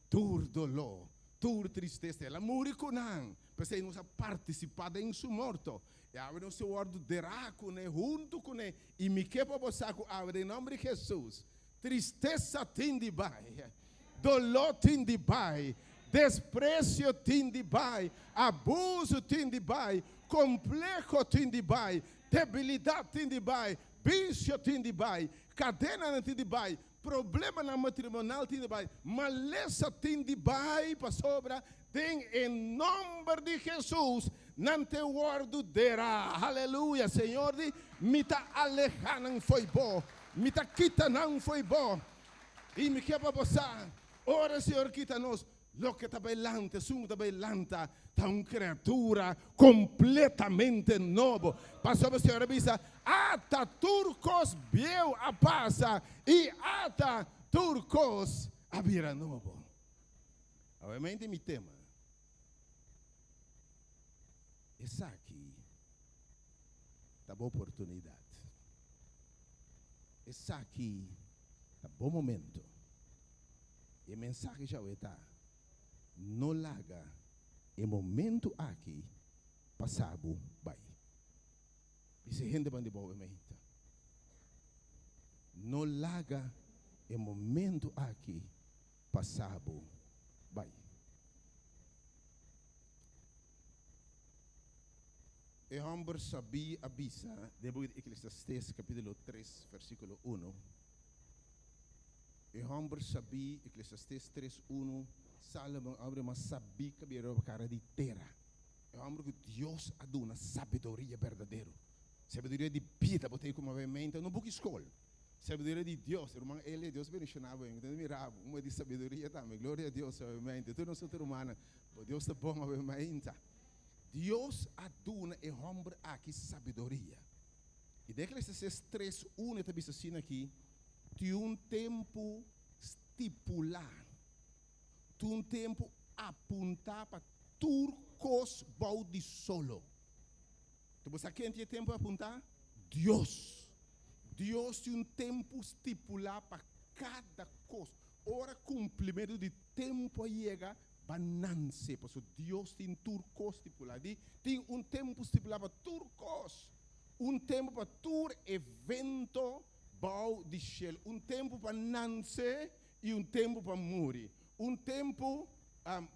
tur dolor, tur tristeza. Ela morre com não, porque nós participado em sua morte. E agora nós ordo derá com ele, junto com ele, e me quepa você com agora em nome de Jesus. Tristeza tende vai, dolor tende vai, desprezo tende vai, abuso tende vai, complexo tende vai, debilidade tende vai, vício tende vai, cadena tende vai, problema na matrimonial tende vai, maleza tende vai para sobra, tem em nome de Jesus, não te guardo derá, aleluia, Senhor, me tá alejar não foi bom, me tá quita não foi bom, e me quer para você, ora Senhor quita nós, lo que está bailando, sungo está bailando, está uma criatura completamente nova. Passou a senhora bisa, ata turcos viu a passa e ata turcos a vira novo. Obviamente mi tema. Essa aqui tá boa oportunidade. Essa aqui tá bom momento. E a mensagem já está. Não larga o momento aqui passado vai. E se gente bande boa mementa. Não larga o momento aqui passado vai. E homem sabia avisa, depois de Eclesiastes capítulo 3, versículo 1. E homem sabia, Eclesiastes 3, 1. Salomão abre uma sabia que virou a cara de terra. É um homem que Deus a dá uma sabedoria verdadeira. Sabedoria de vida, botei como movimento, não busca escola. Sabedoria de Deus, irmão, ele é Deus bendicionava, então mirava, uma de sabedoria também, glória a Deus, obviamente. Tu não sou ser humano, Deus está bom, obviamente. Deus a dá é homem aqui sabedoria. E daquele 3, 1, está visto assim aqui, de um tempo estipular. Um tempo apontar para turcos balde solo. Então você quem tem tempo apontar? Deus. Deus tem um tempo estipular para cada coisa. Hora cumprimento de tempo chega, banance. Porque Deus tem turcos estipular. Tem um tempo estipular para turcos. Um tempo para tur evento balde shell. Um tempo para nascer e um tempo para morrer. Um tempo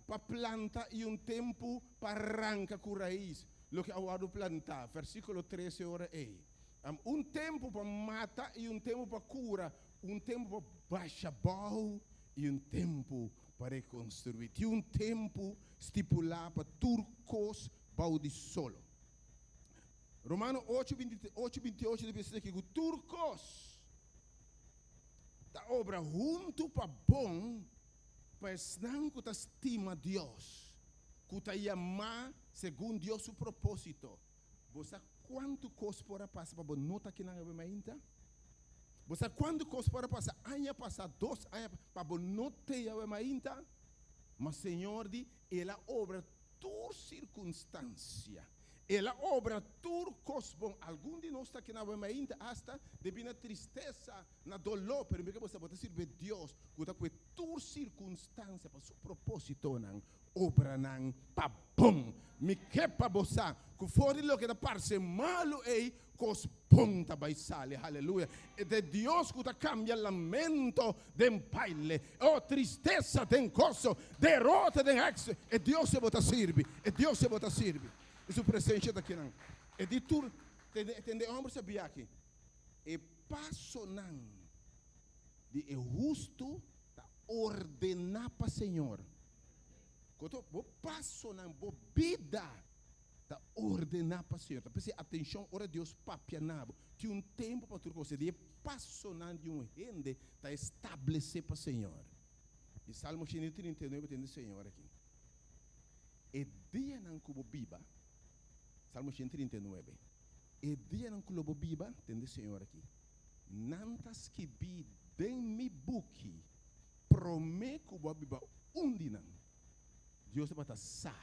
para planta e um tempo para arrancar com raiz. Lo que eu plantar, versículo 13, hora aí. Um tempo para matar e um tempo para cura. Um tempo para baixar barro e um tempo para reconstruir. E um tempo estipulado para turcos balde solo. Romano 8, 28 diz aqui que turcos da obra junto para bom. Pois não que estima Deus, que ama segundo Deus o propósito. Você quanto coisa pode passar para nota que não é ainda? Você quanto coisa pode passar? Ano passado, 2 anos para nota que é ainda? Mas Senhor diz, ela obra por circunstância. Ela obra por coisa bom. Algum de nós está aqui não é ainda, hasta devido à tristeza, na dolor, pero que você pode servir Deus, que está com por circunstância para seu propósito não obra não para bom. Me que para você, que fora lo que da parece malo é cos bom vai sair, aleluia. E de Deus que está cambia lamento de baile, oh tristeza de coso, derrota de ex, e Deus se bota servir, e Deus se bota servir. Isso presente daqui não. E de tur, entende homem sabia aqui. E passo não de justo ordenar para o Senhor. Quando eu passo na vida, da ordenar para o Senhor. Porque atenção, ora Deus papianabo. Tinha um tempo para tudo você. De passo na de um rende, está estabelecer para o Senhor. E Salmo 139 tem o Senhor aqui. E dia não como biba. Salmo 139. E dia não como biba, tem o Senhor aqui. Nantas que bi den mi buki. Prometo que biba não. Deus está para sa.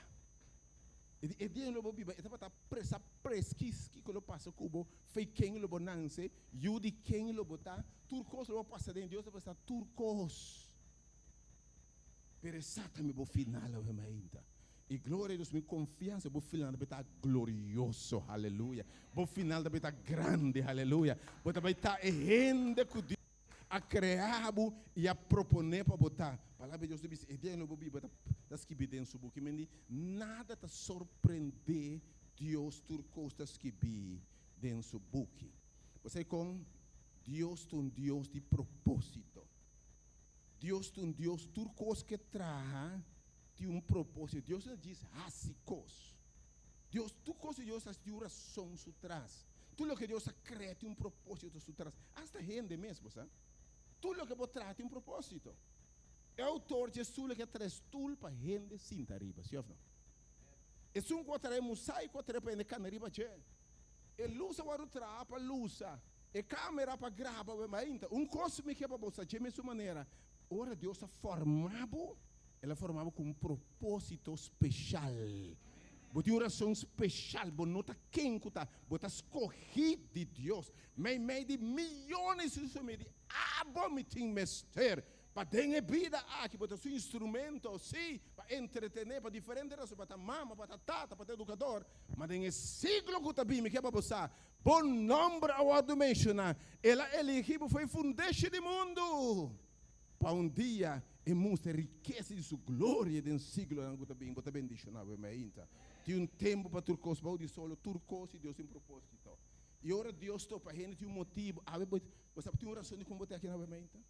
E dia não biba, está para presa presquis que quando passa cubo, fei quem lo bonanse, yudi quem lo botar, turcos lo passa dentro Deus está para turcos. Per esatamente bo final ave me inta. E glória a Deus, minha confiança, bo final da beta glorioso, aleluia. Bo final da beta grande, aleluia. Bo da beta rende com Deus a criar e a proponer para botar. Palavra de Deus diz, e Deus não bobi, bota das que bidem subo que mendi nada te surpreender Deus turcos das que bi den subuki. Você com Deus tem Deus de propósito. Deus tem Deus turcos que traz de propósito. Deus não diz rasicos. Deus, tu coisa Deus has de oração su traz. Tudo que Deus cria tem propósito su traz. Hasta rende mesmo, sabe? Tudo que você traz tem propósito. É o autor de Jesus que traz tudo para rende cinta riba, se não? E se que traz mosaico para rende cana riba che. E lusa o trapa lusa. E câmera para gravar, mas coisa que é para você de mesma maneira. Ora Deus ha formado, ela formava com propósito especial. Bote oração especial, bo nota quem que tá, bota escolhido de Deus, meio de milhões de meio de abomiting mester, para ter vida aqui, bota seu instrumento, sim, para entretener, para diferentes razões, para mama, para tata, para educador, mas tem siglo que tá bem, me quer para você, bom nome ao do mencionar, ela elegível foi fundeixa do mundo, para dia e mostra a riqueza de sua glória de siglo, não bota bem dicionável, mas ainda. Tem tempo para turcos, para o de solo, turcos e Deus tem propósito. E ora Deus está para a gente, tem motivo. Você tem uma razão de como botar aqui na mente?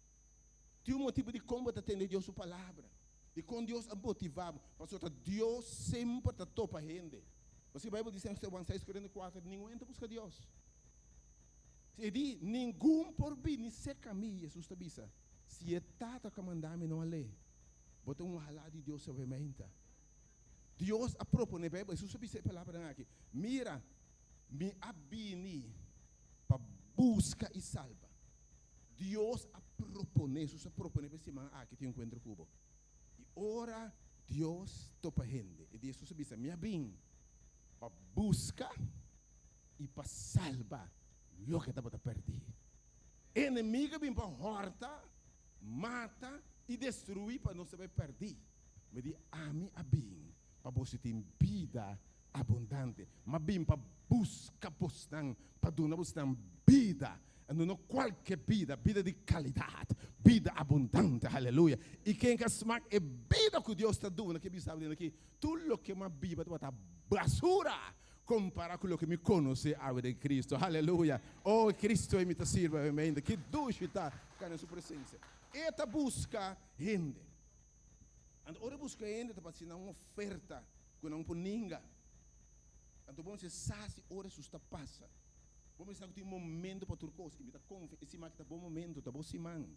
Tem motivo de como botar atender Deus sua palavra. De como Deus é motivado. Porque Deus sempre está para a gente. Você vai dizer em 6:44, ninguém entra buscar Deus. Se diz, nenhum por bem, nem se caminha, Jesus está dizendo. Se é tata que mandar-me não a lei, bota halá de Deus sobre a mente. Deus a propone, Jesus sabe essa palavra aqui. Mira, me abini para busca e salva. Deus a propone, Jesus a propone para cima aqui tem encontro cubo. E ora Deus topa gente. E Jesus sabe me abini para busca e para salva o que estava perdido. Inimigo vem para horta, mata e destruir para não se perder. Me diz, ami abini. Para você ter vida abundante, mas bem para buscar postan, para donar você vida, não qualquer vida, vida de qualidade, vida abundante, aleluia. E quem quer smar é vida que Deus está dando, que sabe aqui, tudo que uma Bíblia está basura, comparado com o que me conhece a de Cristo, aleluia. Oh, Cristo me está sirva, ainda que duche está na sua presença. Esta busca rende. Ora busca ainda para assinar uma oferta que não por ninguém. Então vamos dizer, se ora susta passa. Vamos dizer que tem um momento para turcos que me dá confiança. Esse máquina bom momento, tá bom simão.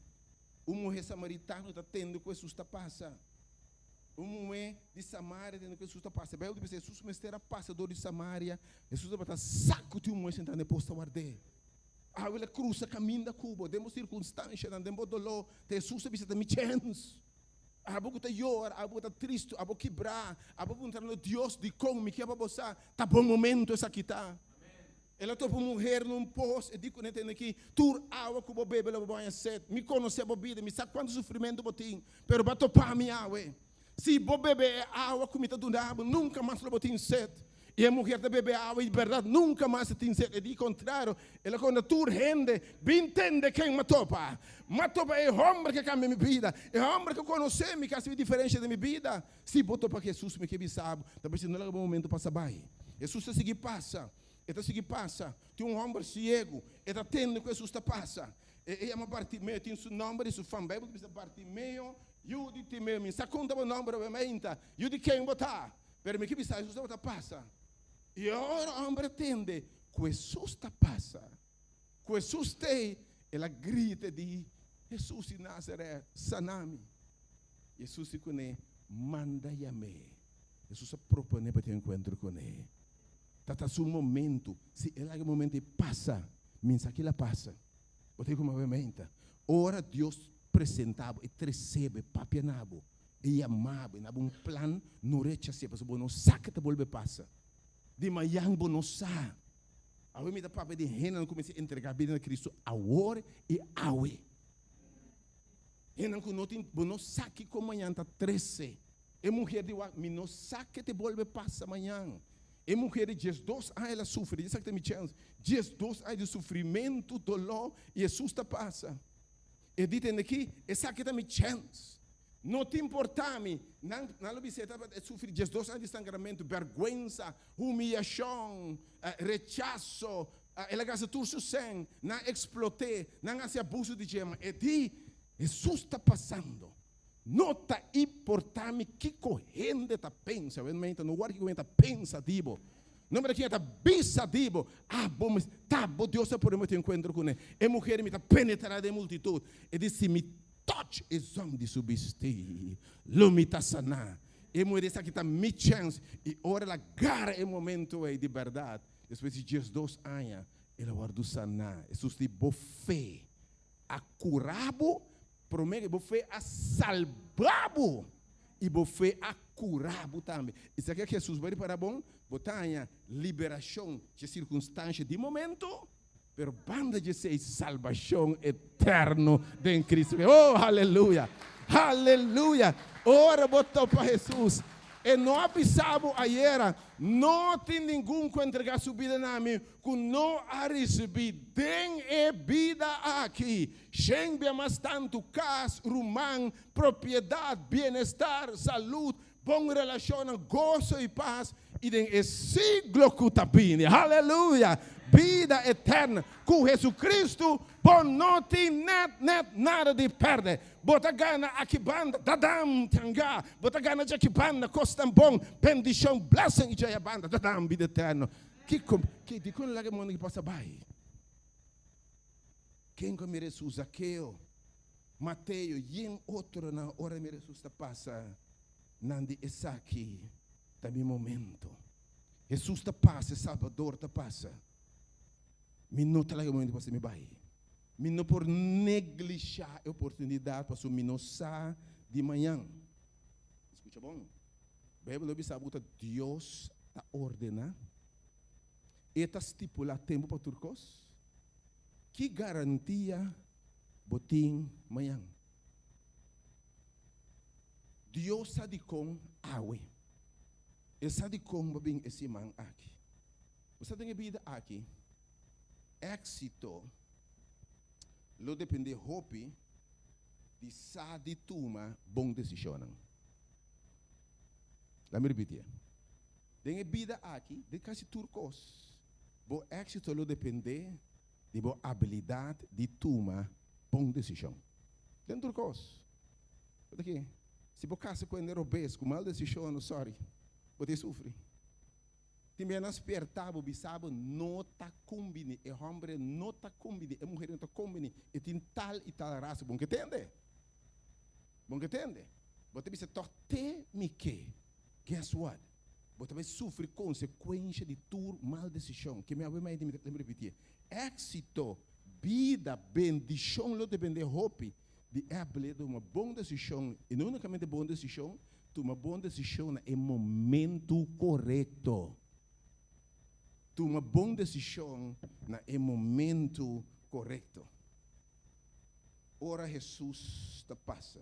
Mulher samaritano está tendo que susta passa. Mulher de Samaria tendo que susta passa. Bem, eu disse, Jesus mestre passador de Samaria. Jesus vai estar saco de mulher sentado na posta guardar. Ela cruza caminho da Cuba. Demos circunstância, demos dolor. Jesus visita me chance. Abo que llora, abo que triste, abo quebrar, abo que no Deus de como que abo você tá bom momento essa aqui tá. Ela topa mulher num poço e digo não tem aqui, tur água que o bebê ela vai set, me conhece a bebida, me sabe quanto sofrimento botim, pero ba topar minha água. Se o bebê é água que me tá dando água, nunca mais lo botim set. E a mulher da bebê água, de verdade, nunca mais se tem sede. E de contrário, ela quando tu rende, bem entende quem me topa. Me topa é o homem que cambia minha vida. É o homem que conhece-me, que faz diferença da minha vida. Se botou para Jesus, me que sabe, talvez não é o momento para saber. Jesus está seguindo passa. Está seguindo passa. Tem um homem cego, está tendo que Jesus está passa. E é uma Bartimeu, tem seu nome, seu fã, Bíblia diz Bartimeu, eu de Timeu, me sa conta o nome, eu de quem botar. Pero me que sabe, Jesus está passa. E ora o homem entende que Jesus está passa. Que Jesus tem, ela grita de Jesus de Nazaré, sanami. Jesus se conhece, manda-me a mim. Jesus se propõe para ter um encontro com ele. Está seu momento, se ela é o momento passa, mensa que ela passa. Botei como a mente. Ora Deus apresentava e recebe papianabo e amava, e um plano não rechaça, porque não saca de volver passa. De manhã não sabe. A me da papai de rena não comecei a entregar a vida a Cristo agora e agora. E não que não saque como amanhã está 13. E mulher de me não saque te volve passa amanhã. E mulher de dias 2 ela sofre, isso que tem me chance. Dias 2 de sofrimento, dolor e Jesus está passa. E dizem aqui, essa que tem me chance. Não te importa me, não observa sofrer dias 2 de sangramento, vergonha, humilhação, rechaço, ela gasta tudo seu sangue, não explote, não hace abuso de gema. E diz, Jesus está passando. Não está importando que corrente está pensa. Não guarda que corrente pensa, dibo. Não me que está bisa, dibo. Bom, tá, bom, Deus está por ter encontro com ele. E mulher me está penetrada em multitud. E disse, me touch is on de subiste. Lumita sana. E mulher está que está me chance. E ora la gara é momento de verdade. Depois de dias 2 anos, ela guardou sana. Jesus de bofé. A curabo. Promete você a salvabo e você a curabo também. Isso aqui é que Jesus vai para bom, botar liberação de circunstância de momento, pero banda de ser salvação eterno de Cristo. Oh, aleluia, aleluia. Ora botou para Jesus. E não avisamos ayer, não tem ninguém que entregar sua vida na mim, que não a receber. Tem vida aqui. Sempre mais tanto casa, rumão, propriedade, bem-estar, saúde, boa relação, gozo e paz. E tem siglo que está vindo. Aleluia. Vida eterna. Com Jesus Cristo, por não tem nada de perder. Bota gana aqui banda, dadam, tanga. Bota gana de aqui banda, costam bom, bendição, blessing e jaya banda, dadam, vida eterna. Que de quando lá que mundo que passa vai? Quem que merece Zaqueu, Mateus, e outro na hora merece está passa, nandi essa aqui, também momento. Jesus está passa, Salvador está passa. Minuto lá que mundo passa me vai. Não por negligenciar a oportunidade para assumir nossa de manhã. Escuta bom? A Bíblia diz que Deus está ordenando e está estipulando tempo para turcos. Que garantia botim manhã? Deus sabe com água. Ele sabe como bem esse man aqui. Você tem vida aqui. Éxito. Lo depende hopi de sa de tuma bom decisão. Lá me repetir. Tem vida aqui de quase turcos. Bo éxito lo depende de bo habilidade de tuma bom decisão. Tem turcos. Aqui. Se bo casa com nerobes com mal decisão, sorry. Você sofre. Também nós apertamos, bisabo, não está combine, e homem não está combine, e mulher não está combine, e tem tal e tal raça, bom que entende? Bom que entende? Você bisa torte me que, guess what? Você vai sofrer consequência de tua mal decisão, que me avê de me repetir. Éxito, vida, bendição, não depende de roupa, de abrir uma boa decisão, e não unicamente boa decisão, uma boa decisão é momento correto. Uma boa decisão no momento correto. Ora Jesus está passa.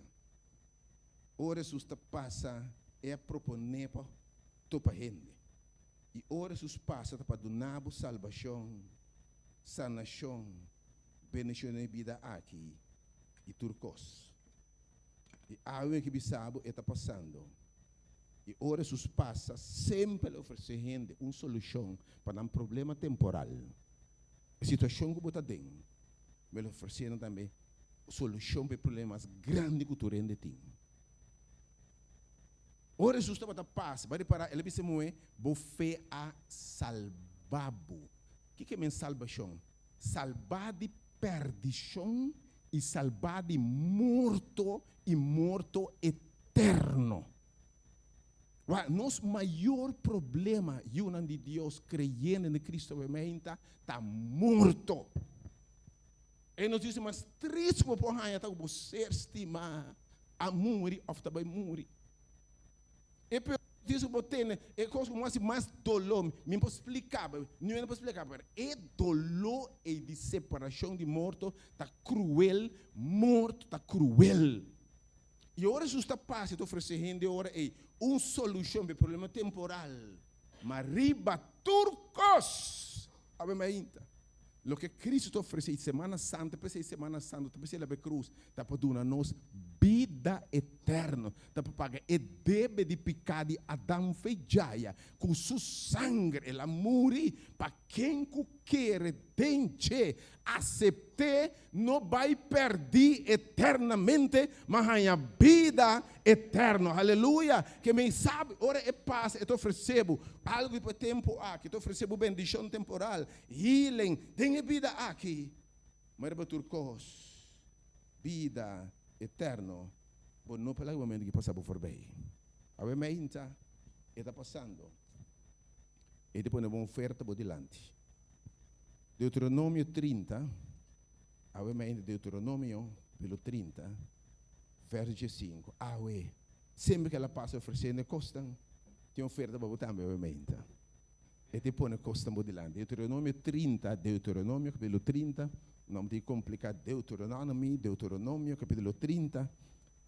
Ora Jesus está passa é proponer para toda gente. E ora Jesus passa para donar salvação, sanação, bendição de vida aqui e turcos. E algo que bisabo está passando. E ora Jesus passa sempre oferecendo uma solução para um problema temporal. A situação que você tem, mas oferecendo também solução para problemas grandes que você tem. Ora Jesus está passa, vai parar, ele disse moe, bofé a salvabo. O que é salvação? Salvar de perdição e salvar de morto e morto eterno. Nosso maior problema, eu de Deus crendo em Cristo, está morto. E nós dizemos, mas triste que você estima a morrer, ou também morrer. E Diz o botene, é coisa como mais dolor. Me posso explicar, não é posso explicar, mas é dolor e de separação de morto, tá cruel, morto, tá cruel. E agora justa paz, estou oferecendo agora é uma solução para o problema temporal. Mas riba turcos, abre ainda. Lo que Cristo oferece em Semana Santa, depois de Semana Santa, depois da cruz, está para dar a nós vida eterna, está para pagar o débito de pecado de Adão e Jaya, com seu sangue, ela morre para quem quer dente, aceitar, não vai perder eternamente, mas a vida eterna, aleluia, que me sabe, ora é paz, eu oferecebo algo para tempo aqui, eu oferecebo bendição temporal, healing, tem vida aqui, mas para turcos, vida eterna, bom, não pelo momento que passamos por bem, a ver, mas está passando, e depois uma oferta por delante. Deuteronômio 30, avevamente Deuteronômio, pelo 30, verso 5. Sempre que ela passa oferecendo, costam, tem oferta para botar, ovviamente. E depois costam por delante. Deuteronômio 30, Deuteronômio, capítulo 30, não tem complicado, Deuteronômio, capítulo 30,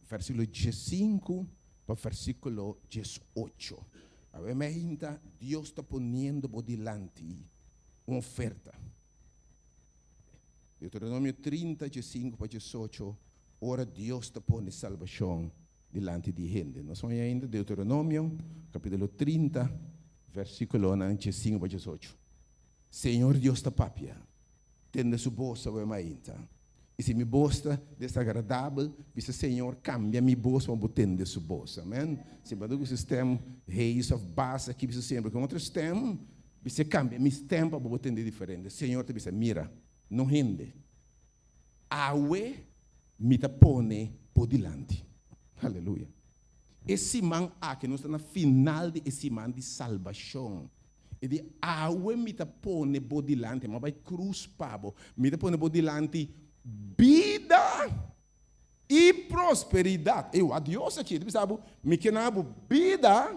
versículo 5 para versículo 18. Ovviamente, Deus está ponendo por delante uma oferta. Deuteronômio 30, 5 para 18, ora Deus está pondo salvação delante de gente. Nós vamos ainda Deuteronômio, capítulo 30, versículo 5 para 18. Senhor Deus da papia, tende sua bolsa para ainda. E se minha bolsa é desagradável, disse Senhor, cambia minha bolsa para botar sua bolsa. Amém? Se para o sistema reis of base aqui, você sempre com outro sistema, você cambia, meu sistema para botar diferente. Senhor te diz, mira, não rende. Aue me te pone por delante. Aleluia. Esse man aqui, nós estamos na final de esse man de salvação. E de aue me te pone por delante, mas vai cruz pabo, me te pone por delante vida e prosperidade. Eu, a Deus aqui, sabe, me quenabo vida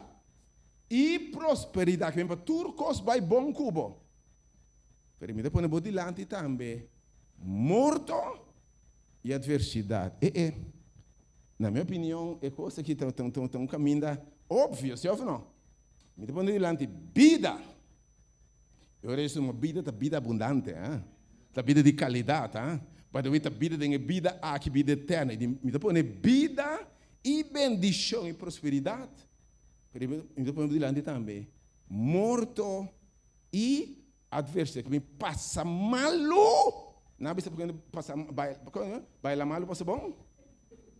e prosperidade. Que vem para turcos vai bom cubo. Pero me pone por delante também morto e adversidade. Na minha opinião, é coisa que tem um caminho óbvio, se ou não? Me pone delante vida. Eu rezo uma vida abundante, da vida de qualidade, para ver a vida tem vida aqui, vida eterna. Me pone vida e bendição e prosperidade. Me pone delante também morto e adversidade, que me passa malo. Não é porque passa baila malo, passa bom?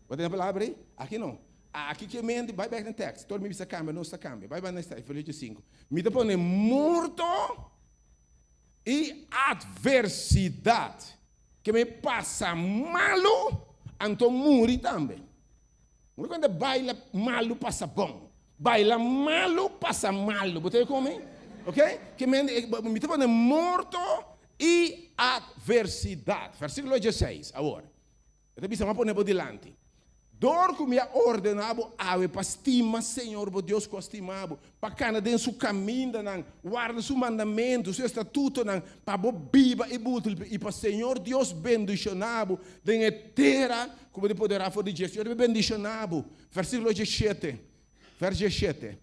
Vai ter uma palavra aí? Aqui não. Aqui que mente, vai back no text. Todo mundo precisa câmbio, não está câmbio. Vai nesta, versículo 5. Me dá para morto e adversidade, que me passa malo, então morre também. Quando baila malo, passa bom. Baila malo, passa malo. Você como? Ok? Que me dá para morto e adversidade. Versículo 16, agora. Eu te vamos pôr delante. Dor que me ordenado, ave para estima, Senhor, por Deus que estimado, para cada dentro seu caminho, guarda seu mandamento, seu estatuto, para biba e butil, e para Senhor Deus bendicionado, de terra, como de poderá for de Jesus, bendicionado. Versículo 17, verso 17.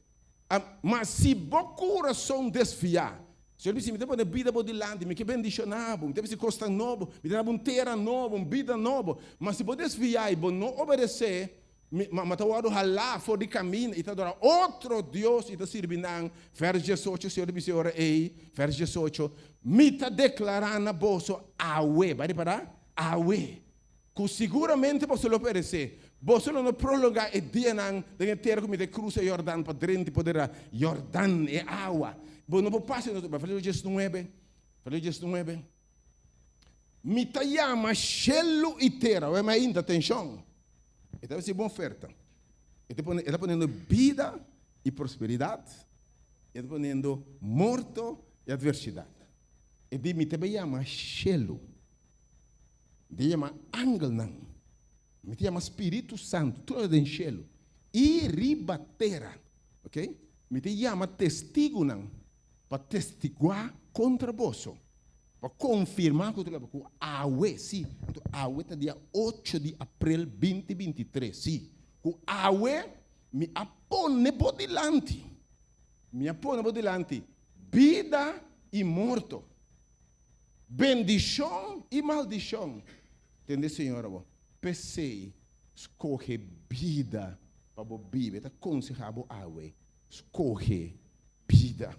Mas se o coração desviar, Senhor disse, me dá uma vida por delante, me que bendicionado, me dá uma costa nova, me dá uma terra nova, uma vida nova. Mas se você desviar e não obedecer, mas tu vai ralar fora de caminho e tu adorar outro Deus e tu servir não. Verso 18, Senhor disse, verso 18, me está declarando na bolsa, aue, vai parar? Aue. Que seguramente você não obedecer. Você não prolongar o dia de terra como de cruza o Jordão para dentro poder Jordão é água. Bom, não pode passar, falei Jesus 9. Falei Jesus 9. Me tá chama chelo e terra, mas ainda atenção. Então é uma oferta. Ele está ponendo vida e prosperidade. Ele está ponendo morto e adversidade. Ele me chama chelo. Ele chama ángel não. Me chama Espírito Santo, tudo é em chelo. E riba terra, ok? me te chama testigo não, para testiguar contra você, para confirmar que tu leva com awe, sim, então awe tá dia 8 de abril 2023, sim, com awe me apone por delante, vida e morto, bendição e maldição, entende, senhora? Pensei, escolhe vida para você viver, está aconselhado awe, escolhe vida.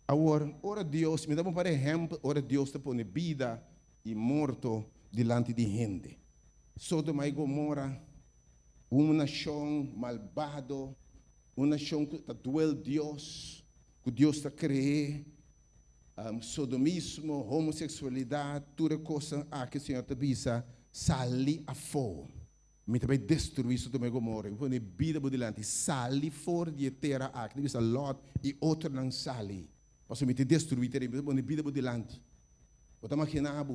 Agora, ora Deus, me dá um exemplo, ora Deus te põe vida e morto delante de gente. Sodoma e Gomorra, uma nação malvado, uma nação que está duel Deus, que Deus está criando, sodomismo, homossexualidade, toda coisa que o Senhor te visa, sali a fogo. Me também destruir Sodoma e Gomorra, põe vida por delante, sali fora de terra, que visa Lot e outro não sali. Posso me destruir, põe vida por delante. Você imagina,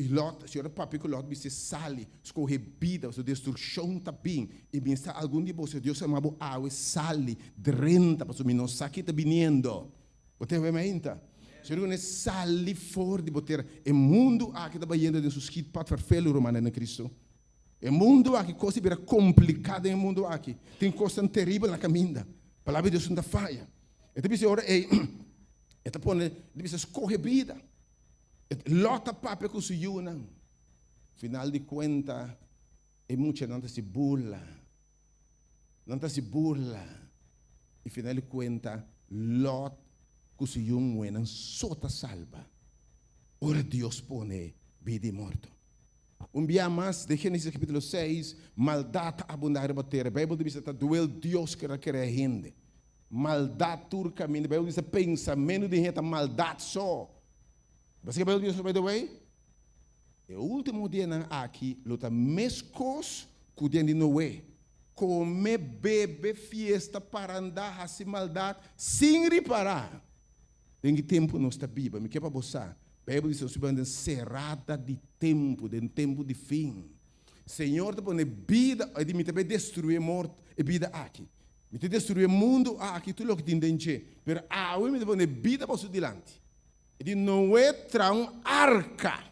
Lot, se o papi que Lot disse sali, escorre vida, sua destruição está bem, e bem está algum de vocês, Deus chamava água, sali, drenta, para não saque está vindo. Você vê mais ainda? Se não é sali fora de botar, o mundo que está indo de seus kit para farfelo romano em Cristo. O mundo aqui, coisa vira complicada no mundo aqui, tem coisa terrível na caminha. A palavra de Deus não falha. Então, disse, ora, eta põe, disse, escorre vida. Lota papo com o Yuna. Final de conta, muita não se burla. Não se burla. E final de conta, Lot com o Yuna não sota salva. Ora Deus põe vida e morto. Dia mais, de Gênesis capítulo 6, maldade abundar a bater. A Bíblia diz que duel Deus que quer gente. Maldade turca, a Bíblia diz pensamento de gente, maldade só. Mas que a Bíblia diz, by the way, o último dia aqui, luta mescos com o dia de Noé. Comer, beber, fiesta, para andar, assim maldade, sem reparar. Tem tempo não está Bíblia, me quer para você. A Bíblia diz que é cerrada de tempo de fim. Senhor, te põe vida, e me também destruir morte e vida aqui. Me te destruir mundo aqui, tudo o que te entende. Mas me te põe vida para o dilante. E não é trão arca.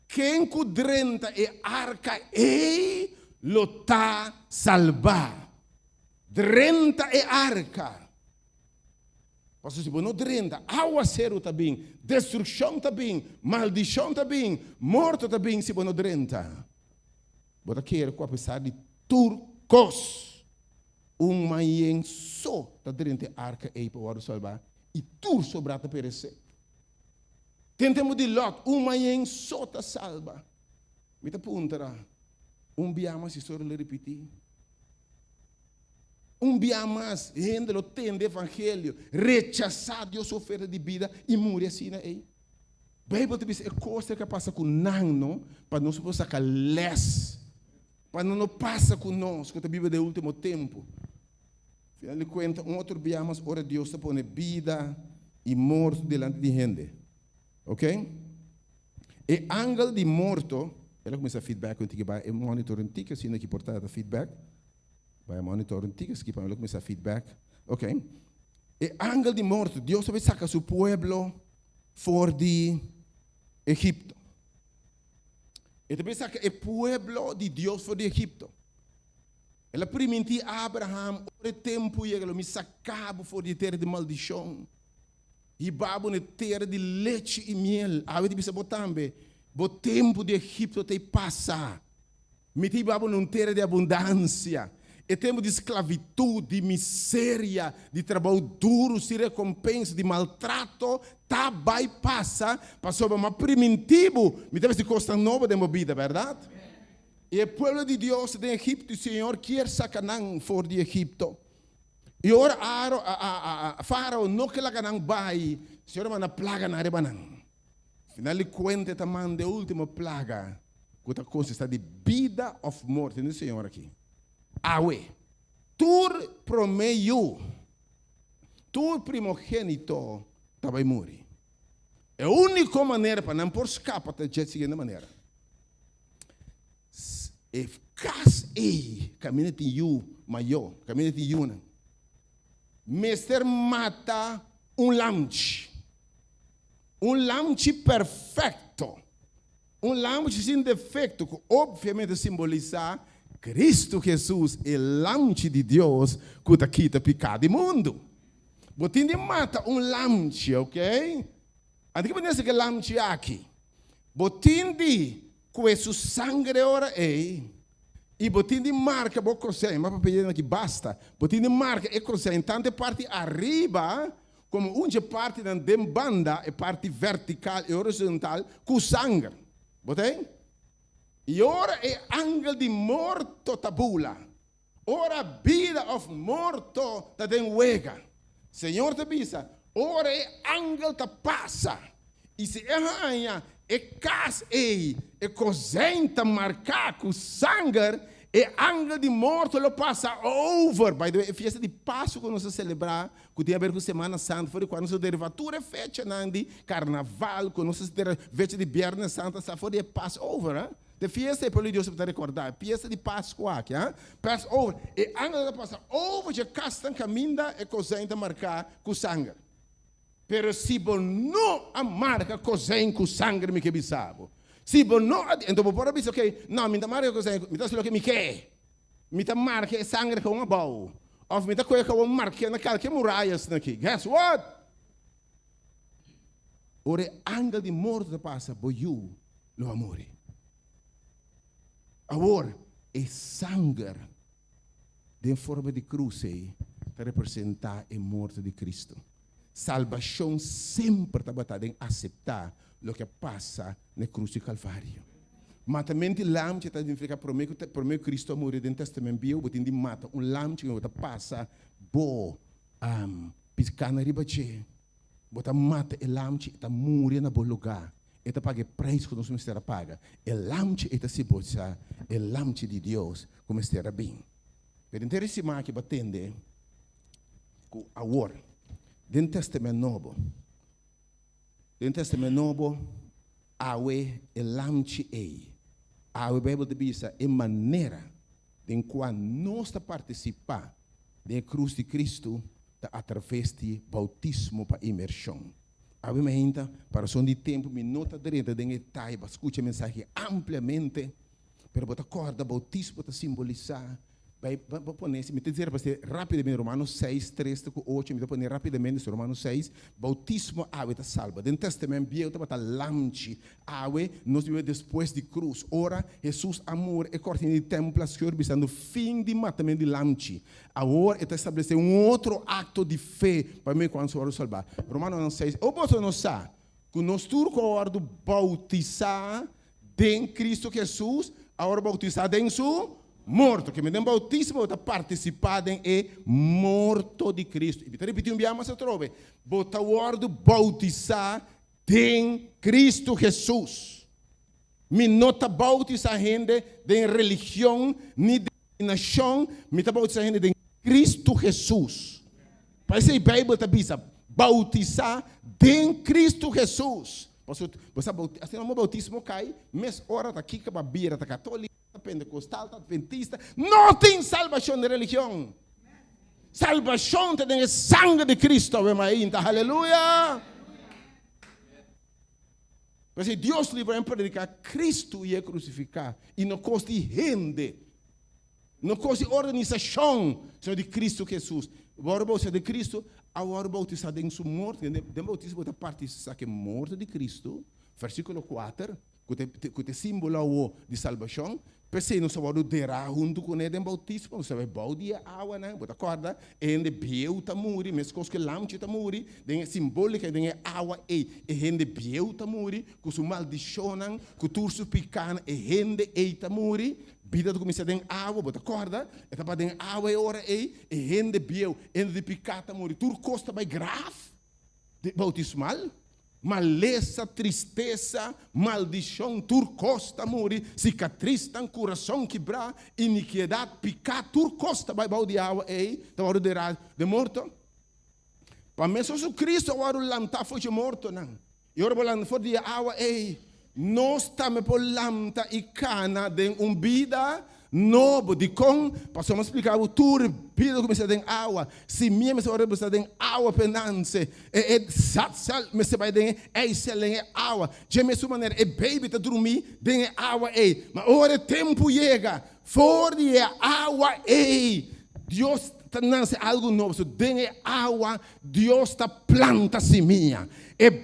Quem cudrenta é arca e lo tá salvar. Drenta é arca. Pastor, se não drenta, aguacero está bem, destruição está bem, maldição está bem, morto está bem, se não drenta. Bota quer com apesar de turcos, manhã só está drenta arca e para o salvar, e tur sobrata perecer. Tentemos de Lot, manhã só está salva. Me te apuntará, biama se só lhe repetir. Dia mais, gente lo tem de evangelho, rechazar Deus oferta de vida e morre assim, né? A Bíblia diz, é coisa que passa com nós, para nós poder sacar less, para não passa com nós, que a Bíblia do último tempo. Afinal de contas, outro dia mais, ora Deus está põe vida e morto delante de gente. Ok? E ângulo de morto, ela começa a feedback, é monitor antigo, assim, que portada feedback. Vai monitor antigas que para começar feedback, ok? E ângulo de morto, Deus vai sacar seu povo fora de Egipto. E também saca o povo de Deus fora de Egipto. Ela permitiu a Abraham o tempo e ela me sacava fora de terra de maldição. E babo na terra de leite e miel. A gente precisa botar também. O tempo de Egipto te passa. Meti babo numa terra de abundância. E tempo de esclavitud, de miséria, de trabalho duro, sem recompensa, de maltrato, tá vai passa, passou para uma primitivo, me deve ser coisa nova de uma vida, verdade? E o povo de Deus de Egipto, o Senhor quer sacanão fora de Egipto. E ora Faraó não que lá canang vai, o Senhor manda plaga na rebanang. Final de conta, tá manda a última plaga, que a coisa está de vida of morte, entendeu, Senhor aqui? Awe, tur promeio, tur primogênito, vai morrer. É a única maneira para não por escapar da seguinte maneira. E caso caminha de you maior, caminha de you não. Mister mata um lamchi. Um lamchi perfeito. Um lamchi sem defeito, que obviamente simboliza Cristo Jesus, o lamchi de Deus, que está quita pecado do mundo. Botinde mata um lamchi, ok? Andiamo a dire che lamchi aqui. Botinde com seu sangue ora e botinde marca bo cos'è, ma per che basta. Botinde marca e cos'è in tante parti arriba, come una parte da banda e parte verticale e orizzontale con sangue. Botei? E ora è angel di morto tabula. Ora vida of morto da den wega. Senhor te bisa, ora é angel ta passa. E se é rainha, é cas e cosenta marcar com sangue, é angel de morto lo passa over. By the way, a festa de Páscoa que nós celebrar, que tem a ver com Semana Santa, foi quando nós derivatura é fecha de carnaval, que nós fecha de Viernes Santa, essa foi de Passover, hein? De festa é pelo Deus para recordar, festa de Páscoa aqui, hein? Passover, e angel passa over, já castam caminda e cosenta marcar com sangue. Pero se você não marca cosenta com sangue, me que bisabo. Se você não, então você pode dizer, ok, não, me dá marca cosenta, me dá só o que me quer. Me dá marca sangue com uma boa. Ou me dá coisa com uma marca naquela que muralhas aqui. Guess what? Ora, angel de morto passa, boiu, lo amore. Agora, é sangue de forma de cruz para representar a morte de Cristo. Salvação sempre está batada em aceitar o que passa na cruz de Calvário. Matamento lam que está significa por meio Cristo morreu no Testamento Bíblico, botin de mata lam que passa bo piscana ribache. Bota mata lam que está morrendo na bom lugar. Eta paga preço que nós mistério paga. Lam que está se botar, lam de Deus como mistério bem. Pero interessante que batende com agora. Dentro do Testamento Novo, awe lamchi awe Bíblia de bisa é maneira em qual nós participar da cruz de Cristo através do bautismo para imersão. Awe me ainda para som de tempo me nota direita de etaiba, escute a mensagem ampliamente, pero bota corda bautismo para simbolizar. Vai poner, me dizer rapidamente Romanos 6, 3, 8, me poner rapidamente Romanos 6, bautismo água está salva. Dentro do Testamento Bíblico está lamchi, água, nós vivemos depois de cruz. Ora, Jesus amor é cortino de templo, Senhor, visando fim de matamento de lamchi. Agora, está estabelecendo outro acto de fé para mim quando o salvar. Romanos 6, ou você não sabe, que nós turco bautizar em Cristo Jesus, agora bautizar em su morto, que me dê bautismo, está participando em morto de Cristo. E vou repetir mas eu trove. Bota o word bautizar em Cristo Jesus. Me nota bautizar gente de religião, nem de nação, me está bautizar gente de Cristo Jesus. Parece que a Bíblia está dizendo, bautizar em Cristo Jesus. Você não bautismo cai, mas hora está aqui, que a Bíblia está católica, pentecostal, adventista, não tem salvação de religião. Salvação tem o sangue de Cristo, aleluia. Porque Deus livre em predicar Cristo e é crucificado, e não custa gente, não custa organização, senão de Cristo Jesus. Agora você de Cristo, agora bautizado em sua morte, de bautismo da parte que morte de Cristo, versículo 4, que é símbolo de salvação. Pensei, não sabia derá junto com ele em bautismo, não sabia baudia água, né? Bota corda, ende bieu tamuri, mas coisa que lamchi tamuri, tem simbólica, tem água e ende bieu tamuri, com sua maldição, com turso picana, e ende tamuri, vida do começar tem água, bota corda, e tapa tem água e ora e ende bieu, ende de picar tamuri, tur costa by grave, de bautismal. Maleza, tristeza, maldição, turcosta, muri, cicatriz, tan coração quebrar, iniquidade, picar, turcosta, vai balde água, tá hora de morto. Para mim, só Cristo, agora o lanta foi de morto, não. E agora o lanta foi de água, nós estamos por lanta e cana de vida, novo de com, passamos explicar o tour, pida começar em água, se minha me ora buscar em água penance, sal me se vai den excelente água, de mesma maneira baby tá dormir den água mas ora tempo chega, for de água Deus está nasce algo novo, so den água, Deus está planta semilla.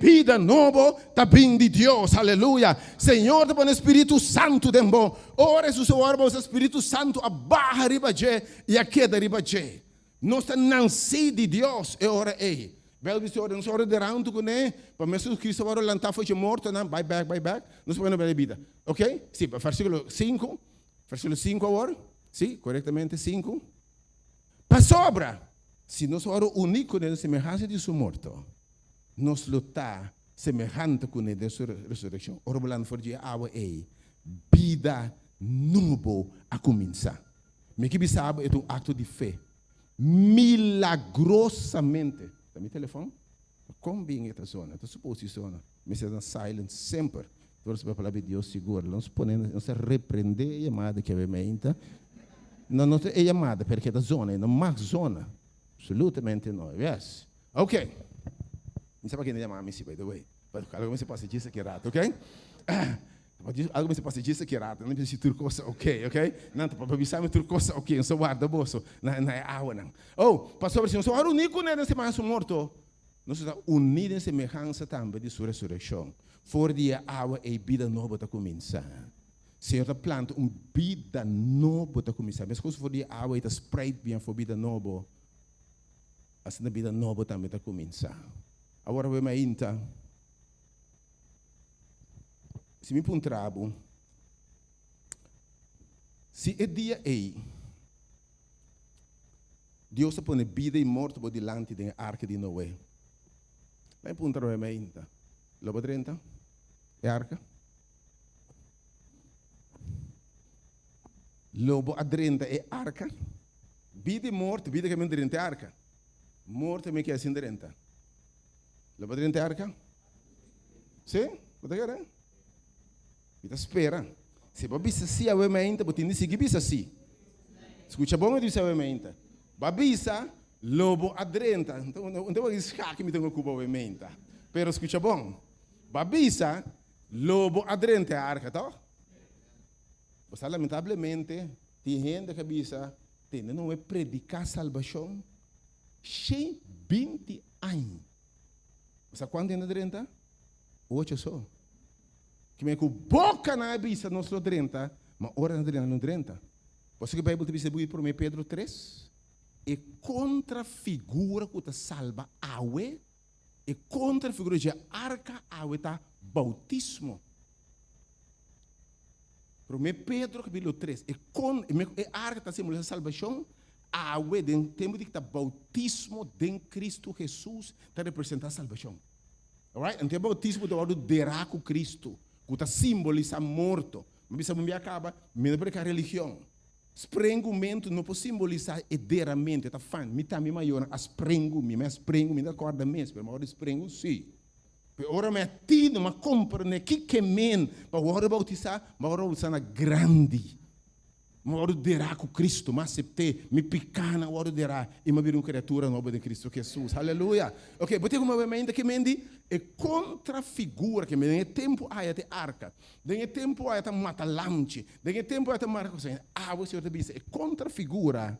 Vida nova está vindo de Deus, aleluia. Senhor, te põe Espírito Santo dentro. Ora, se o ora, o Espírito Santo abarra riba e a queda riba je. Nós está nascido de Deus, e ora Bel vi ora, nós ora de ranto com ele, para mesmo que isso ora lantar foi morto, não, bye back, nós põe na vida. Ok? Sim, versículo 5 agora. Sim, corretamente 5. Para sobra, se nós ora único na semelhança de seu morto, nós lutar semelhante com ele da sua ressurreição. Ora, falando for de água vida novo a começar. Me que sabe é um ato de fé. Milagrosamente. Tá meu telefone? Como bem esta zona? Esta suposição. Me se dá silent sempre. Todos para falar de Deus seguro. Nós podemos repreender a chamada que é mente. Não é chamada porque esta zona é uma zona. Absolutamente não. Yes. Ok. Não sabe quem é chamar, by the way. Algo se passa disso aqui rato, ok? Algo se passa disso aqui rato. Não precisa de turcosa, ok? Não, para avisar me turcosa, ok? Não sou guarda bolso. Não é água, não. Oh, pastor, se não sou único nesse mais morto, nós estamos unidos em semelhança também de sua ressurreição. For dia água e vida nova está começando. Senhor, planta vida nova está começando. Mas quando for dia água e está spread bem for vida nova, assim a vida nova também está começando. Agora vamos ainda. Se me põe trabo, se é dia Deus está pondo vida e morte por delante da arca de Noé. Vai põe trabo ainda. Lobo 30? É arca? Lobo a 30 é arca? Vida e morte, vida que me dentro é arca. Morte me que é assim dentro. Lobo 30 é arca? Sim? Pode querer? Kita espera. Se babisa si awe mainta, botini si gibisa si. Escucha bom disso awe mainta. Babisa lobo adrenta. Então não vou escar que me tenho cuba awe mainta. Pero escucha bom. Babisa lobo adrenta é a arca, tá? Mas lamentavelmente tem gente que bisa tem não é predicar salvação. Sem 20 anos. Sabe quanto é adrenta? 8 só. Que me com boca na bisa não sou 30, mas ora na 30. Você que a Bíblia te distribui por mim Pedro 3? É contra-figura que te salva awe, é contra-figura de arca awe tá bautismo. Por mim Pedro capítulo 3, é arca tá simbolizando salvação, awe den tempo de que tá bautismo de Cristo Jesus tá representando salvação. Alright? Então bautismo do lado derá com Cristo. Que simboliza morto. Mas me acaba, me lembra que a religião. Sprengumento não pode simbolizar ederamente. Tá fã, me tá me maior, a sprengu, me acorda mesmo, mas agora sprengu sim. Ora me atino, mas compra ne que men, para agora bautizar, mas agora bautizar na grande. Mas agora derá com Cristo, mas aceitar, me picar na hora derá, e me vir uma criatura nova de Cristo Jesus. Aleluia. Ok, botei uma vez ainda que mendi é contra-figura que me dê tempo aí até arca, dê tempo aí até matalamche, dê tempo aí até marca você te bisa é contra-figura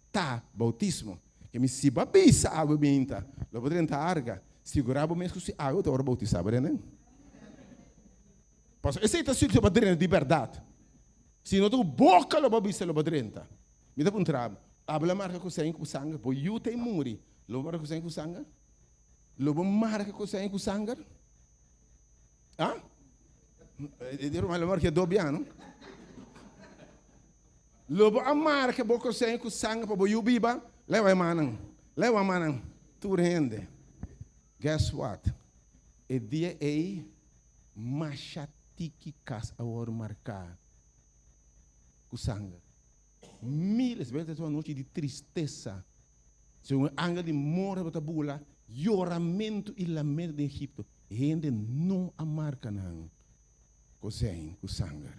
tá bautismo que me se babisa água benta, lo poderia entrar arca, segurava mesmo se água eu bautizava, né? Posso aceita se o padrinho de verdade. Se não tu boca lo babisa lo padrinho. Me dá um trabo. Habla marca com sangue, poi eu tenho muri. Lo marca com sangue. Lobo marca com sangue? Ah? Diru ma lo marca dobbiano? Lobo a marca com sangue para boiu biba, leva manang. Tu rende. Guess what? E dia machatiki cas a hora marcar com sangue. Miles vezes uma noite de tristeza. Se um anjo de morte para bula, choramento e lamento de Egipto. Gente não a marca não. Com sangue.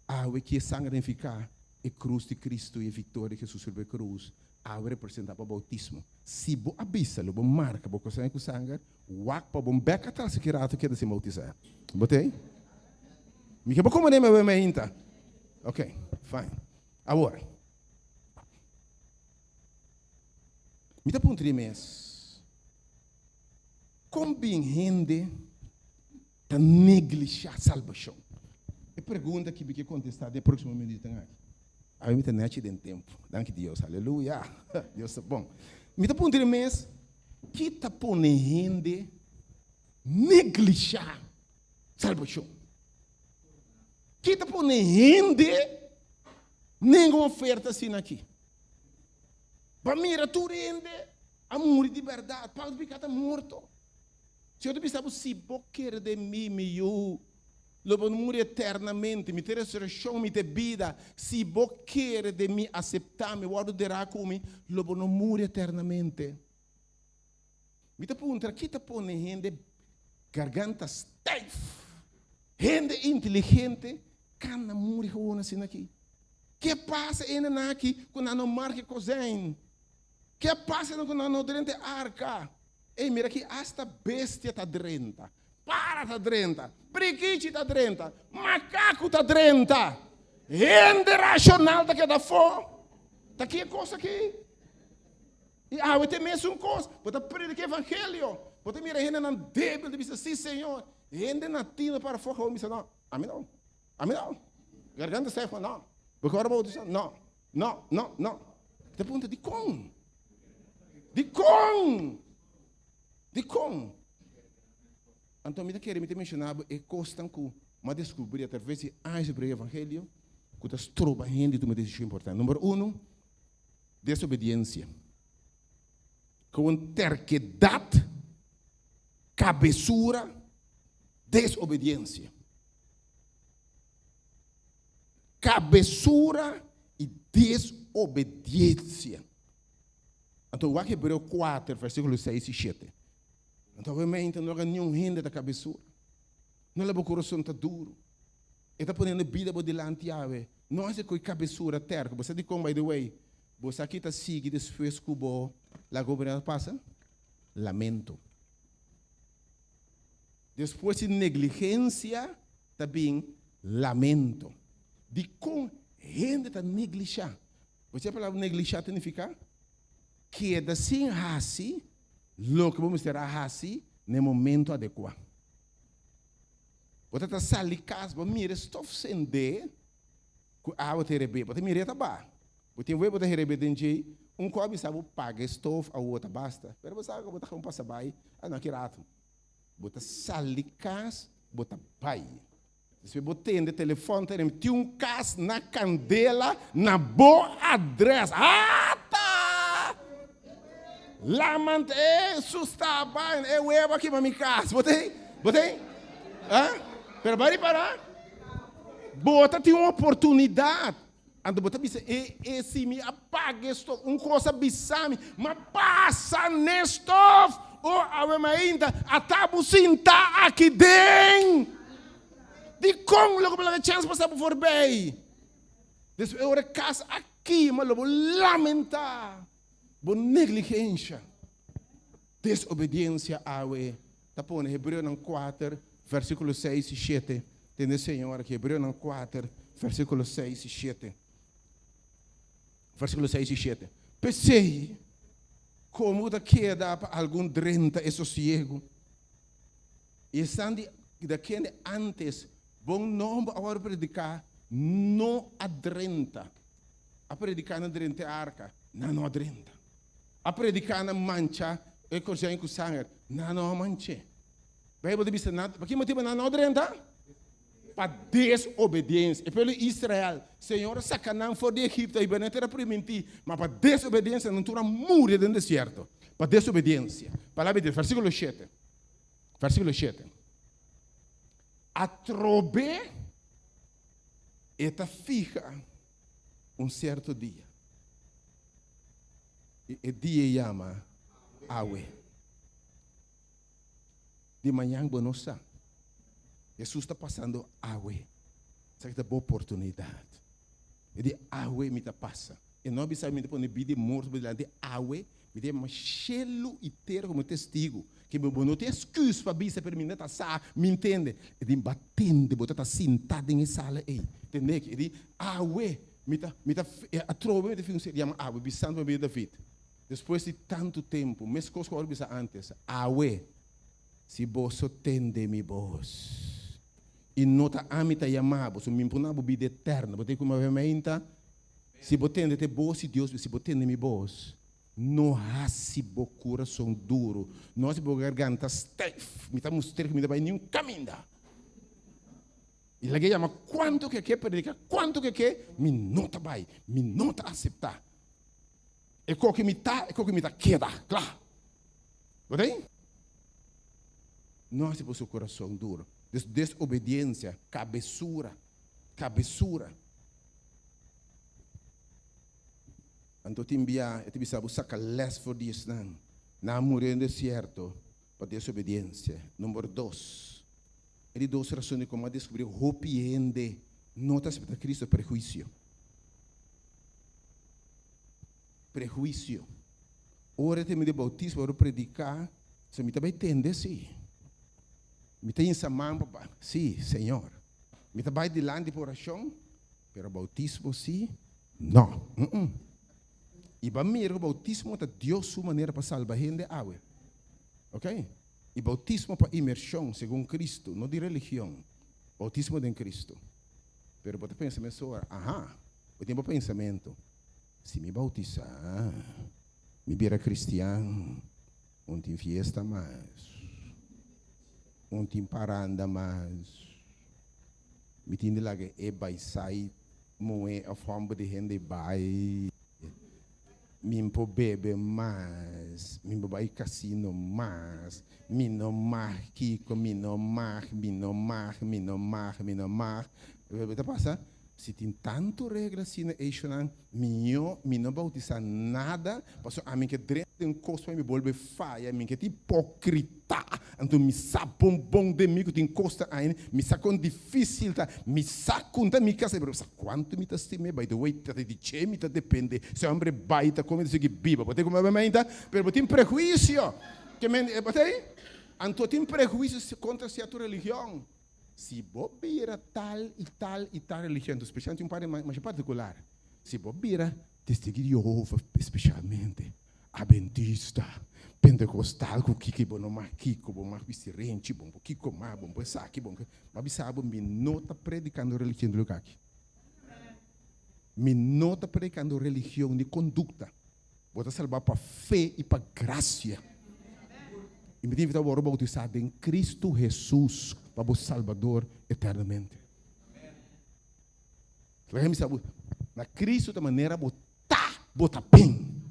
Ah, o que sangue tem ficar a cruz de Cristo e a vitória que Jesus sobre a cruz, a representava o bautismo. Se você avisa, você marca, você consegue com sangue, wak para você beca tal se quer que se bautizar. Botei? Me quer como nem me ainda. Ok, fine. Agora, me dá ponto de mês. Como bem gente está negligenciando a salvação? É pergunta que me quer contestar no próximo minuto. A mim está net em tempo. Danke Deus, aleluia. Deus é bom. Me dá ponto de mês. Que está pondo gente negligenciar salvação? Que está pondo gente nenhuma oferta assim aqui. Para mim, tu rende a morrer de verdade. Para ficar morto. Se eu pensava, se você quer de mim, eu vou morrer eternamente. Me ter ressurreição, me ter vida. Se você quer de mim aceitar, me guardará comigo, eu vou morrer eternamente. Me te pergunta, aqui te põe gente garganta steifa. Gente inteligente, cana morrer assim aqui. Que passa aqui quando não marca cozinha? Que passa quando não drente arca? Ei, mira aqui, esta bestia está drenta. Para está drenta. Preguiça está drenta. Macaco está drenta. Gente racional está aqui da fora. Está aqui a coisa aqui. E eu tenho mesmo coisa. Você predica o evangelho. Você mira gente não débil. Você diz, sim, Senhor. Gente nativa para fora. Você diz, não. A mim não. A mim não. Garganta seca, não. Porque agora vou dizer, não. Não, não, não. Você pergunta, de como? De como? De como? Então, me querer me mencionar e costam que uma descobrir através de anjos do evangelho que das tropas gente de uma decisão importante. Número 1, desobediência. Com terquedade, cabeçura, desobediência. Cabeçura e desobediência. Então, o Hebreu 4, versículos 6 e 7. Então, realmente, não há nenhum rende da cabeçura. Não é o coração está duro. Ele está ponendo vida por delante de não é com a cabeçura terca. Você diz como, by the way, você aqui está seguindo depois que a governança passa? Lamento. Depois de negligência, também lamento. De como gente está negligenciando. Você fala negligenciar significa que é da sem raci, lo que vamos ter a raci no momento adequado. Você está sali casa, você mira, estou sem de, a água te rebe, você mira tá ba. Você vai botar rebe dentro, cobre sabe paga estofo, a outra basta. Pero você sabe que botar passa bai, não que rato. Você sali casa, você pai. Se você tem de telefone, tem caso na candela, na boa adressa. Ah, tá! Lamante, sustaba, eu aqui para minha casa. Botei? Hã? Pero vai parar. Bota tem uma oportunidade. Ando bota bisa, se me apaga esto, coisa bisame, mas passa nesto, ou ainda, atabu sinta aqui dentro. De como logo pela chance passar por bem. Depois eu casa aqui, mas eu vou lamentar. Vou negligência. Desobediência a we. Tá pondo Hebreu 4, versículo 6 e 7. Tem Senhor aqui, Hebreu 4, versículo 6 e 7. Versículo 6 e 7. Pensei, como daqui dá para algum drenta e sossego. E estando daqui antes, bom nome agora predicar, não adrenta. A predicar na drenta arca, não adrenta. A predicar na mancha, e coisa com sangue, não mancha. Vai poder dizer nada, para que motivo não adrenta? Para desobediência. E pelo Israel, Senhor, sacanagem foi de Egipto, e Benet era permitir, mas para desobediência não terá morrer no deserto. Para desobediência. Palavra de versículo 7. Versículo 7. A trobe eta fica certo dia. E dia chama awe. De manhã bonosa. Jesus está passando awe. Essa é uma boa oportunidade. E de awe me ta passa. E não bisa me pone bide morto de awe, me de machelo inteiro como testigo. Que me não tem excuse para bisa per mim tá sa, me entende? E de batende, bota tá sentado em sala aí. Entende que de awe me ta a trova me te chama awe bisando me David. Depois de tanto tempo, mes coisas que eu bisa antes, awe se você tende mi voz. E nota amita yamabo, so mi impunabo vida eterna, bote como veramente, se botende te voz e Deus, se botende mi voz, não há se bo coração duro, não há se bo garganta stiff, me tá mostrando que me dá nenhum caminho. E lá que chama quanto que quer predicar, quanto que quer, me nota vai, me nota aceitar. E qual que me tá queda, claro. Botei? Não há se bo seu coração duro. Desobediência, cabeçura. Então, eu te sabe sacar less for this nan. Na morrer no deserto, para desobediência. Número 2. Ele 2 razões como descobrir arrepiende. Não está aceptando Cristo, prejuízo. Ora, tem de bautismo, ora predicar, você me também entende, sim. Me tem essa mão, papá. Sim, Senhor. Me trabalha delante de oração, pero bautismo, sim? Não. E para mim, o bautismo é Deus sua maneira para salvar gente água. Ok? E bautismo para imersão, segundo Cristo, não de religião. Bautismo de Cristo. Pero para pensamento, eu tenho pensamento. Se me bautizar, me vira cristiano, não tem fiesta mais. Não tem paranda mais. Me tem de lá que é vai sair, moe a forma de gente vai. Me po bebe mais, me vai cassino mais, me não mar kiko, me não mar. Tá passa? Se tem tanto regras assim, me não bautizar nada, porque a mim que dentro de um costo me volve faia, a mim que é hipócrita, então me sabe bom de mim que tem costa aí, me sabe difícil, me sabe conta me casa, mas quanto me tá estime, by the way, tá de che me tá depende, se homem baita como diz que biba, pode como é ainda, pero tem prejuízo, que me, botei, então tem prejuízo contra certa religião. Se bobira tal religião, especialmente um par mais particular, se bobira testigo de Jeová, especialmente adventista, pentecostal, com que bom mais kiko, bom mais bisirente, bom kiko mais bom saque, bom, mas sabe me nota predicando religião do lugar aqui, me nota predicando religião de conduta, bota salvar para fé e para graça. E me invita a bautizar em Cristo Jesus para o Salvador eternamente. Amen. Sabe, na Cristo da maneira bota bem.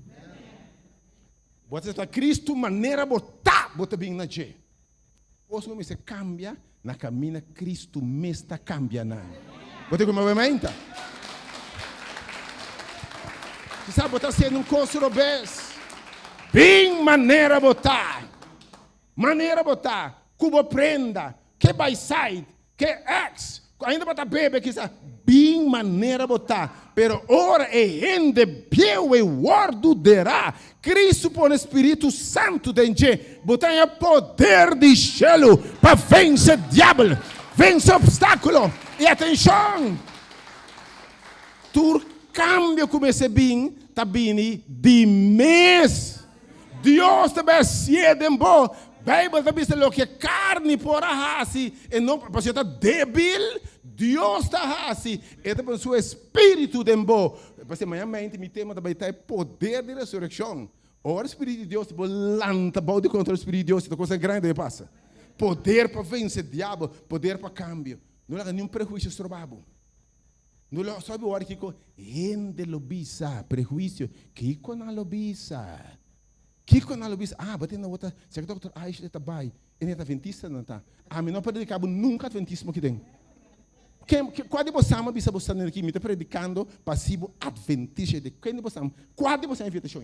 Bota Cristo maneira bota bem na gente. Os homens se cambia na caminha Cristo me está cambiando. Bota como é mente. Você sabe botar sendo um coço obes. Bem maneira botar. Maneira botar, cubo prenda, que by side, que ex, ainda botar bebê que está bem maneira botar, pero ora e ende pieu e guardo derá, Cristo por Espírito Santo dentro, botar o poder de gelo para vencer o diabo, vencer o obstáculo e atenção, tu cambio como se bem, tá bem de mês, Deus também se é bom. Bíblia também diz que carne por assim, e não para você estar débil, Deus está assim, e também o espírito de bom. Porque amanhã me tema também está poder de ressurreição. Ora, o espírito de Deus te lanta, balde contra o espírito de Deus, é coisa grande que passa. Poder para vencer o diabo, poder para cambio. Não há nenhum prejuízo estrobado. Não sabe o hora que gente lobisa, prejuízo, que com a lobisa. Kiko na lobis, bate na outra, se a doutor Aisha está bem, ele é adventista não tá. Me não pode cabo nunca adventismo que tem. Quando você ama bisa você aqui, me está predicando passivo adventista de quando você ama, quando você invitação.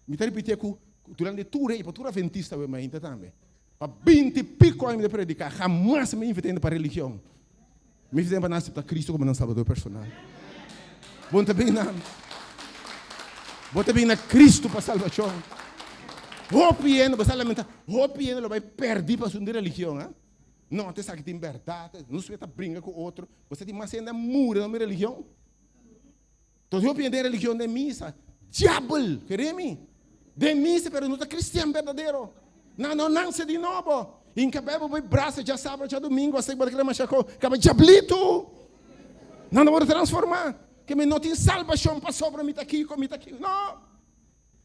Me está repetindo que durante tu rei, para adventista eu me ainda também. Para 20 e pico anos de predicar, jamais me invitei para religião. Me fizeram para aceitar Cristo como nosso salvador personal. Bom também não. Bom também na Cristo para salvação. Hopieno, você lamenta. Hopieno, ele vai perder para sua religião, hein? Não, você sabe que tem verdade. Não se vai brincar com outro. Você tem mais ainda mura na minha religião. Então, eu penso em religião de missa. Diabo, queremos? De missa, mas não está cristiano verdadeiro. Não, se de novo. Em cabelo, vai braço, já sábado, já domingo, assim, para que ele machacou. Acaba diablito. Não vou transformar. Que me não tem salvação para sobre mim aqui, comigo aqui. Não.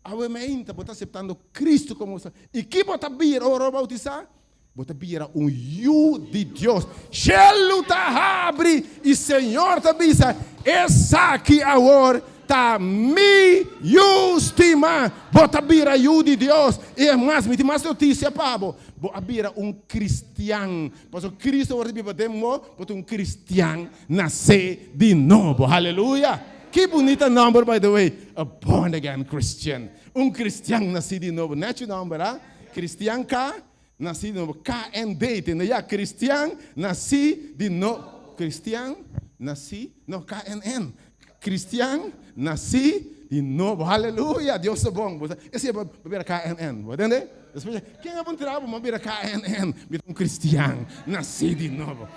A mente, você está aceitando Cristo como você. E que você vira, ora, bautizar? Você vira you de Deus. Chelo tá abre e Senhor tá bisa. Essa aqui agora tá me estima. Você vira you de Deus. E mais, me tem mais notícia para você. Você vira cristiano. Porque Cristo vai vir para demo. Você cristiano nascer de novo. Aleluia. Que bonita number, by the way. A born again Christian. Cristiano nascido de novo. Não é o number, ah? Cristiano cá. Nasci de novo, KND, entendeu? Já, cristiano, nasci de novo. Cristiano, nasci, não, KNN. Cristiano, nasci de novo. Aleluia, Deus é bom. Esse é para KNN, entendeu? Quem é bom trabalho, mas para KNN, cristiano, nasci de novo.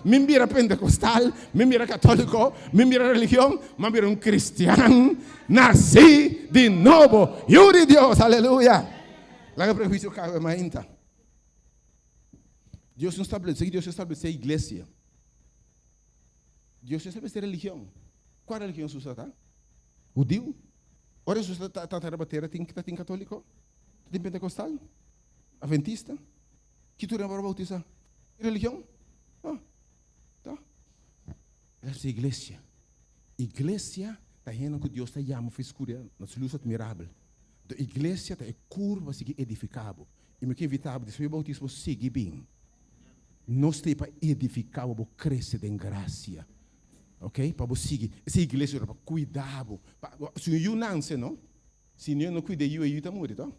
Me mira pentecostal, me mira católico, me mira religião, mas mira cristiano, nasci de novo. Eu de Deus, aleluia. Lá prejuízo que é mais ainda. Deus não estabeleceu a igreja. Deus não estabeleceu a religião. Qual religião você está? Judeu? Ora, você está trabalhando, tem católico? Tem pentecostal? Adventista? Que tu não vai bautizar? Religião? Tá. Essa é a igreja. Igreja está indo que Deus está chamando para escuridão. Nas luzes admiráveis. A igreja está curva, seguir edificável. E me que evitável, se o bautismo seguir bem. Não está para edificar, para crescer em graça. Ok? Para você seguir. Essa igreja é para cuidar. Se eu não nasce, não? Se eu não cuida, eu está morto, tá?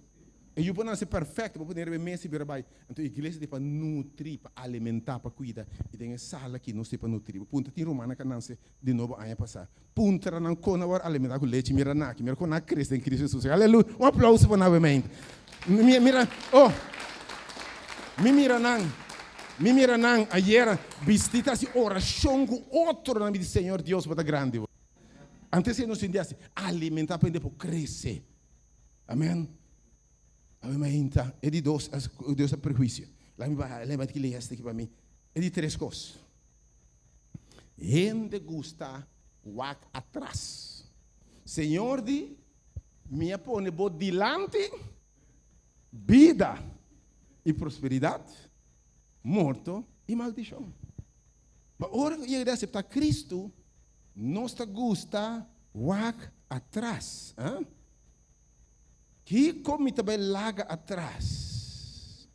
E eu não nascer perfeito, para poder ver-se e ver-se. Então a igreja é para nutrir, para alimentar, para cuidar. E tem essa sala aqui, não está para nutrir. Punta tem romana que nasce de novo a passar. Punta não com a alimentar com leite, mira na que, mira com a Cristo em Cristo Jesus. Aleluia. Um aplauso para nós, amém. Mira, me mira não, ayer vestida assim oração com outro nome do Senhor Deus para grande. Antes eu não sentia assim, alimentar para depois crescer. Amém. Amém. É de Deus é prejuízo. Lembra que ele este aqui para mim. É de três coisas. Gente gusta walk atrás. Senhor de me põe por delante vida e prosperidade. Morto e maldição. Mas agora que eu aceitar Cristo, nós gusta walk atrás. Que come também laga atrás.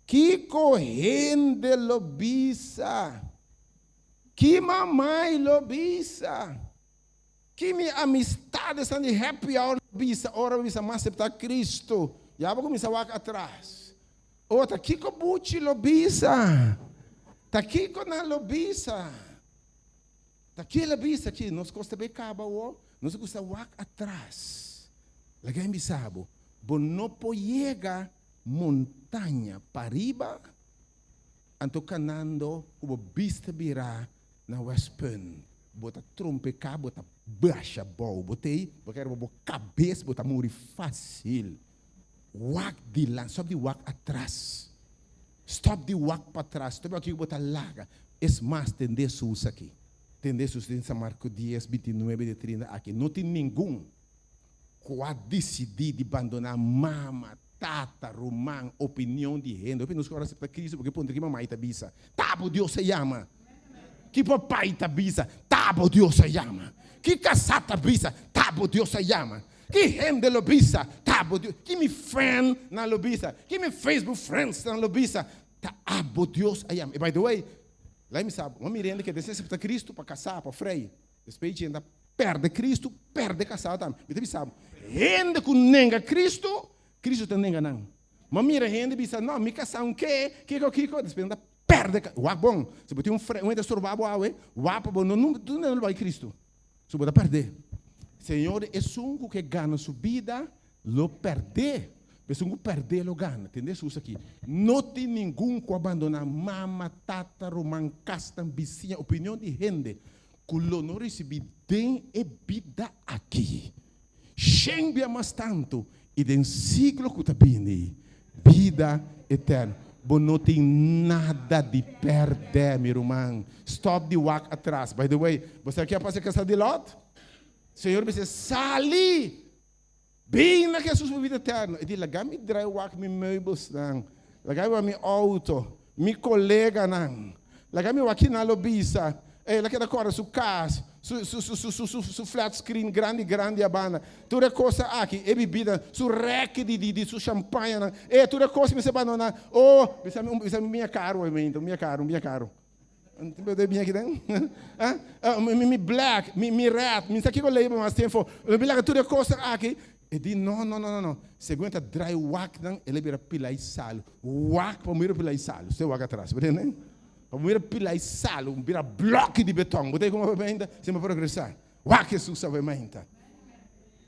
Que corrende lobisa. Que mamãe lobisa. Que minha amistade está de happy hour lobisa. Ora lobisa mais aceitar Cristo. Já vou começar a walk atrás. Outra, aqui com buchi lobisa. Tá aqui com a lobisa. Tá aqui lobisa aqui. Nós gosta bem caba o. Nós gosta walk atrás. Lagay mi sabo. Bo não pode montanha para riba. Anto canando o bista virá na Westpen. Bota trompe cá, bota baixa bom. Botei, porque era bo cabeça, bota morrer fácil. Walk de lá, stop de walk atrás. Stop de walk para trás. Stop aqui, botar larga. É mais tendência usa aqui. Tendência usa em São Marcos 10, 29 e 30 aqui. Não tem nenhum que decidir de abandonar mama, tata, romã, opinião de gente. Opinião que agora você está Cristo, porque ponto que mamãe está bisa. Tabo Deus se chama. Que papai está bisa. Tabo Deus se chama. Que casata bisa. Tabo Deus se chama. Que gente lobisa, tabo Deus. Que me friend na lobisa. Que me Facebook friends na lobisa. Tabo Deus I am. E by the way, lá me sabe, uma miranda que desce para Cristo, para casar, para freio. Depois ainda perde Cristo, perde casar também. Me sabe, gente que nega Cristo, Cristo te nega não. Mas mira gente bisa, não, me casar um quê? Kiko, depois ainda perde. Wak bom. Se você um destorbabo awe, wak bom, não vai Cristo. Se você perder. Senhor, é um que ganha sua vida, lo perder. Mas um perder, lo ganha. Entendeu isso aqui? Não tem ninguém que abandonar mama, tata, romã, casta, vizinha, opinião de gente. Que não recebi den e vida aqui. Xengue mais tanto. E den siglo que está vindo. Vida eterna. Bom, não tem nada de perder, meu irmão. Stop de walk atrás. By the way, você quer fazer casa de Lot? Senhor, você sali. Bem na que sua vida eterna. Ele diz, lagami dry walk me meubels não. Lagami mi auto, mi colega não. Lagami walk na lobisa. Ela quer agora sua casa, su flat screen grande abana. Tudo coisa aqui, é bebida, su rec de su champanhe não. Tudo coisa me se abandona. Oh, bisa minha caro, minha caro. Minha aqui dentro. Mi black, mi red, mi sa que eu leio mais tempo. Eu bilaga tudo coisa aqui. E diz, não. Segundo dry wak, ele vira pila e salo. Wak, para mim, pila e salo. Você wak atrás, né? Para mim, pila e salo. Vira bloco de betão. Botei como vai ainda, você vai progressar. Wak é sussa, vai ainda.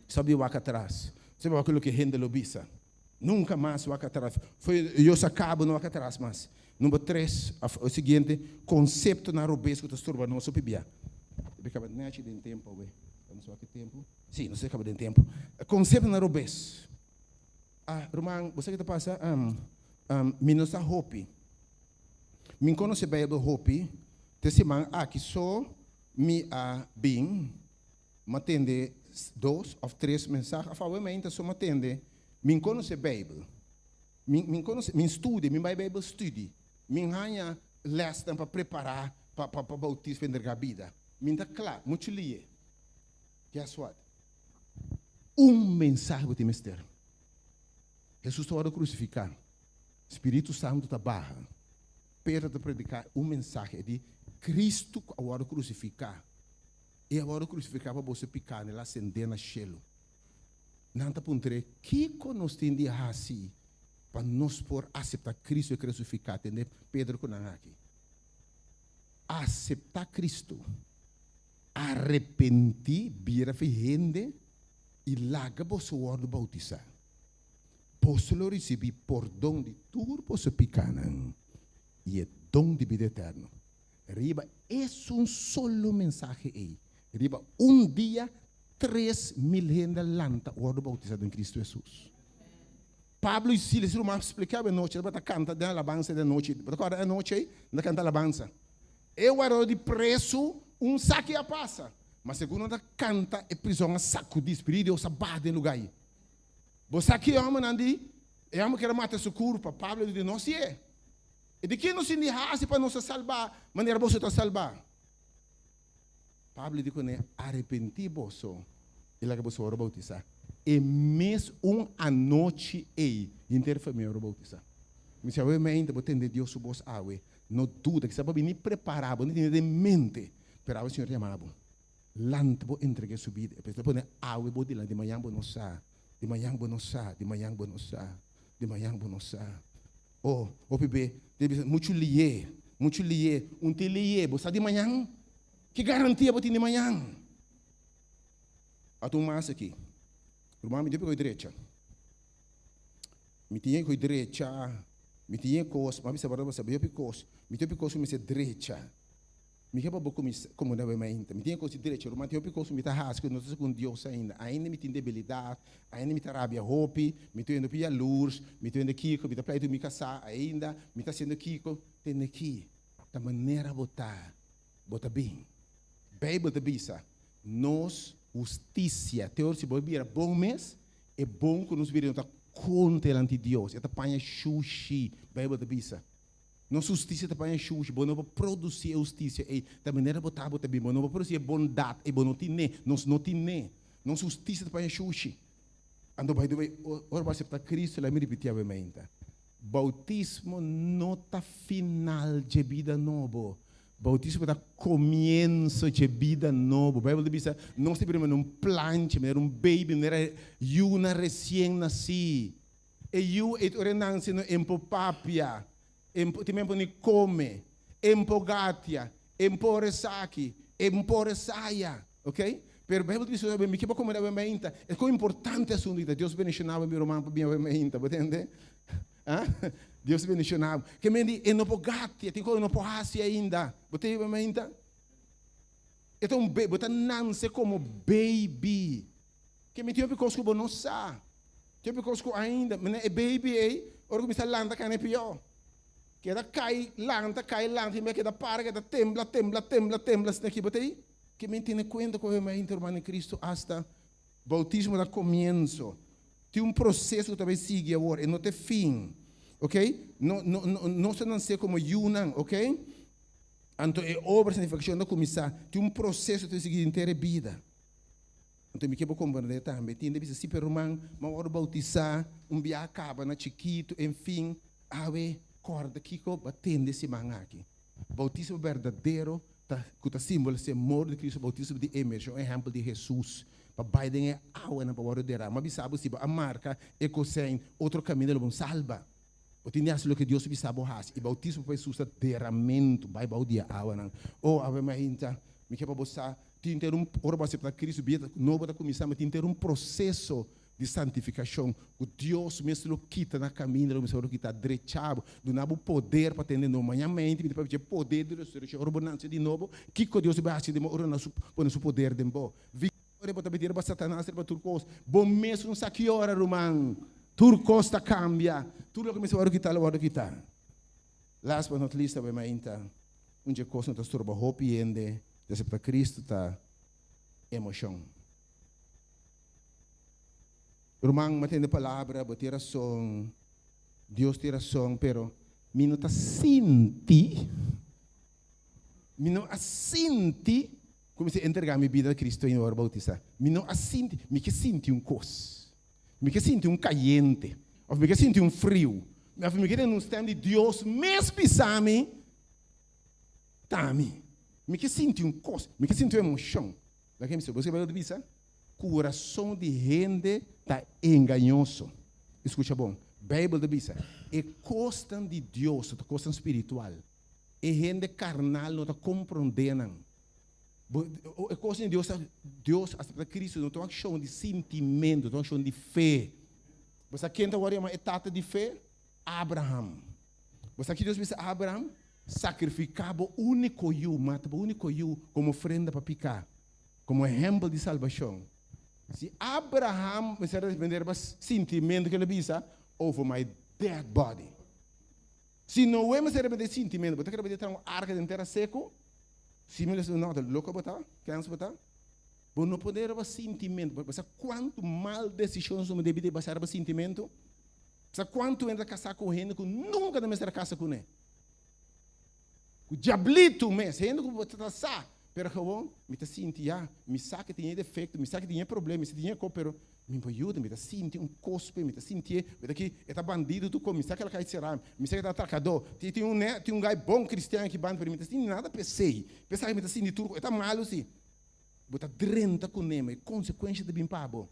Sabe wak atrás. Você vai aquilo que rende lobisa. Nunca mais wak atrás. Foi, eu acabo no wak atrás, mas. Número 3, o seguinte, conceito na robês que tu estorba não sou pibia. Eu acaba de nascer em tempo, não sei que tempo. Sim, não sei acaba de tempo. Conceito na robês. Romão, você que te passa, minusa hopi. Min conhece bem do hopi. Te semana aqui só me bem, matende 2 ou 3 mensagens. A favor me só matende. Min conhece Bíblia. Min estude, min vai Bíblia estude. Min hanha lesson para preparar para bautismo da vida. Min tá claro, muito lie. Guess what? Mensagem para te mister. Jesus está a crucificar. Espírito Santo está barra. Pedro está predicar mensagem de Cristo a hora crucificar. E a hora crucificar para você picar nela acender na chelo. Não está pontre que nós tem de assim. Para nós por aceitar Cristo e crucificar, entendeu? Pedro com aqui. Aceitar Cristo, arrepentir, vira rende e larga você o ordem bautizar. Posso receber perdão de tudo, posso picar e é dom de vida eterna. Riba é solo mensagem aí. Riba dia 3.000 gente lanta o ordem bautizado em Cristo Jesus. Pablo e Silas, eu explicava a noite, ele vai cantar da alabança da noite. Agora a noite aí, ele canta alabança. Eu era de preso, saque a passa. Mas segundo ele canta, é prisão a saco de espírito, ou barra em lugar aí. Você aqui é homem, Nandi, é homem que era matar sua culpa. Pablo disse, não se é. E de que não se enrase para nos salvar, maneira você está salvar. Pablo disse, arrepentir você, ele que você vai bautizar. E mesmo a noite aí, inteira família vai bautizar. Mas se eu ainda vou entender Deus sobre os águas, não dúvida que se você nem preparar, não tem de mente, para o Senhor chamar. Lanta vou entregar sua vida. Depois você põe água, vou de manhã, vou não sa, de manhã, vou não sa, de manhã, vou não sa, de manhã, vou não sa. Oh, bebê, muito lié, te lié, você de manhã? Que garantia você tem de manhã? A tua massa aqui. Irmão, me deu com a direita. Me tinha com a direita. Me tinha coisa, mas você sabe, eu coisa. Me tinha coisa, me disse direita. Me quer pouco como não vai ainda. Me tinha coisa direita. Irmão, tinha coisa, me tá rasco, não estou com Deus ainda. Ainda me tem debilidade, ainda me tá rabia hopi, me tô indo para a luz, me tô indo Kiko, me tá pleito me casar ainda, me tá sendo Kiko, tem aqui. Da maneira botar bem. Bíblia da bisa. Nós justiça. Teor se boi bira bom mês, é bom que nos virem contra ante Deus. É tapanha xuxi, Bíblia da bisa. Não justiça tapanha xuxi, bom não vai produzir justiça. E da maneira botar bem, bom não vai produzir bondade, e bom não tem nós não tem não justiça tapanha xuxi. Ando by the way, ora vai aceitar Cristo, lá me repetia bem. Bautismo não tá final de vida nova. Bautismo é começo de vida nova. A Bíblia diz, não se prima num plante, era baby, era uma recém-nascida. E eu renasci no empopapia. tempo ni come, empogatia, emporesaki, emporesaia, ok? Per Bible dice che mi chiamo come la menta, è come importante assunto che Dio benediceva mi romano per mia menta, potete? Dio benediceva, che mi dice empogati, ti come non può hasi ainda, potete menta? Então um bebê, botar nasce como baby. Que me tinha picosco não sa. Tinha picosco ainda, mas é baby aí. Ora começa a lanta que é pior. Que da cai lanta, e me que da para, que da tembla, se daqui botei. Que me tiene conta com o meu irmão em Cristo hasta bautismo da comienzo. Tem processo que talvez siga agora, e não tem fim. Ok? Não se nasce como Yunan, ok? Então, é obra santificação da comissão, tem processo de seguir inteira vida. Então, me quero compreender também, tem de ser romano, mas hora bautizar, dia acaba na chiquito, enfim, ave corda kiko batende se mangaki. Bautismo verdadeiro, que está símbolo de amor de Cristo, bautismo de emergência, um exemplo de Jesus. Para Biden é água na palavra de Rama, mas sabe se a marca é que outro caminho ele salva. O tinha aquilo que Deus sabe faz. E bautismo foi susta derramamento, vai baudia água não. Ou ave mainta, me quer para você, tem ter ora você para Cristo, bieta novo da comissão, mas tem ter processo de santificação. O Deus mesmo quita na caminho, o mesmo quita direito, do nabo poder para atender no manhã mente, para ter poder de ressurreição, ordenança de novo, que Deus vai fazer de ora na seu poder de bom. Vitória para pedir para Satanás, para turcos. Bom mesmo não sabe que hora, romano. Turcos está cambia. Tudo que me se vai quitar. Last but not least, vai mainta onde coisa não está turba hope e ende, de para Cristo tá emoção. Irmão, matendo palavra, botar razão, Deus tem razão, pero mi não está senti, mi não assinti, como se entregar minha vida a Cristo em hora bautista. Mi não assinti, mi que senti coisa. Me que sinto caliente, ou me que sinto frio, ou me que não está de Deus mesmo pisame, tami, me que sinto coisa, me que sinto emoção. Daqui me você vai dizer, coração de gente tá enganoso. Escuta bom, Bíblia diz, é costa de Deus, é costa espiritual. É gente carnal não tá compreendendo. É coisa de Deus, hasta Cristo, não tem uma questão de sentimento, não tem uma questão de fé. Você quer entender uma etapa de fé? Abraham. Você que Deus disse a Abraham, sacrificava o único eu, matava o único eu como ofrenda para picar, como exemplo de salvação. Se Abraham, você deve vender sentimento que ele disse, over my dead body. Se não é, você deve vender sentimento, você deve ter uma arca de terra seco, se me diz, não, louco botar, quer botar? Bom, não poder ter sentimento, porque quanto mal decisões não deve ter passar sentimento, quanto entra casar com gente que nunca deve estar casa com ele. O diablito mesmo, gente que você está sa, pero que bom, me está sentindo, me sabe que tem defeito, me sabe que tem problema, me sabe que tem coisa, pero me ajuda, me está sentindo cospe, me está sentindo, me que está bandido, tu come, me sabe que ela cai de será, me sabe que está atracador, tem um gai bom cristiano que banda para mim, me está sentindo nada pensei, pensar que me está sentindo tudo, está malo assim, bota drenta com ele, consequência de bem pabo.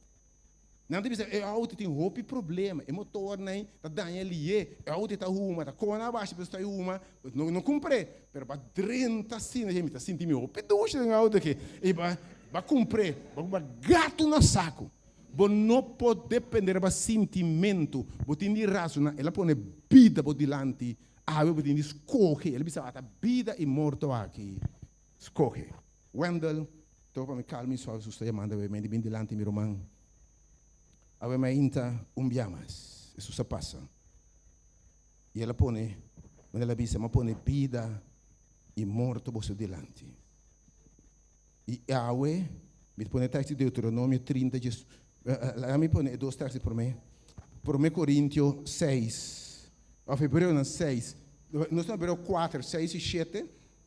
Não deve ser, auto tem roupa e problema, é motor nem, tá dando ali, auto tá uma, tá com a baixa, está uma, não cumpre, pero para drenta assim, a gente tá sentindo meu, pedocho de auto aqui, e vai cumprir, vai gato no saco. Você não pode depender do sentimento. Você tem de razão. Ela põe vida por diante. Você tem de escolher. Ele diz, vida e morte aqui. Escolhe. Wendell, estou para me calmar, só estou chamando, me bem diante, meu irmão. A me inta biamas. Isso se passa. E ela põe, quando ela diz, ela põe vida e morte por diante. E Yahweh, me põe texto de Deuteronômio 30, Jesus. Me põe dois textos por mim. Por 1 Coríntios 6. A Febrero 6. Nós estamos Hebreu 4, 6 e 7.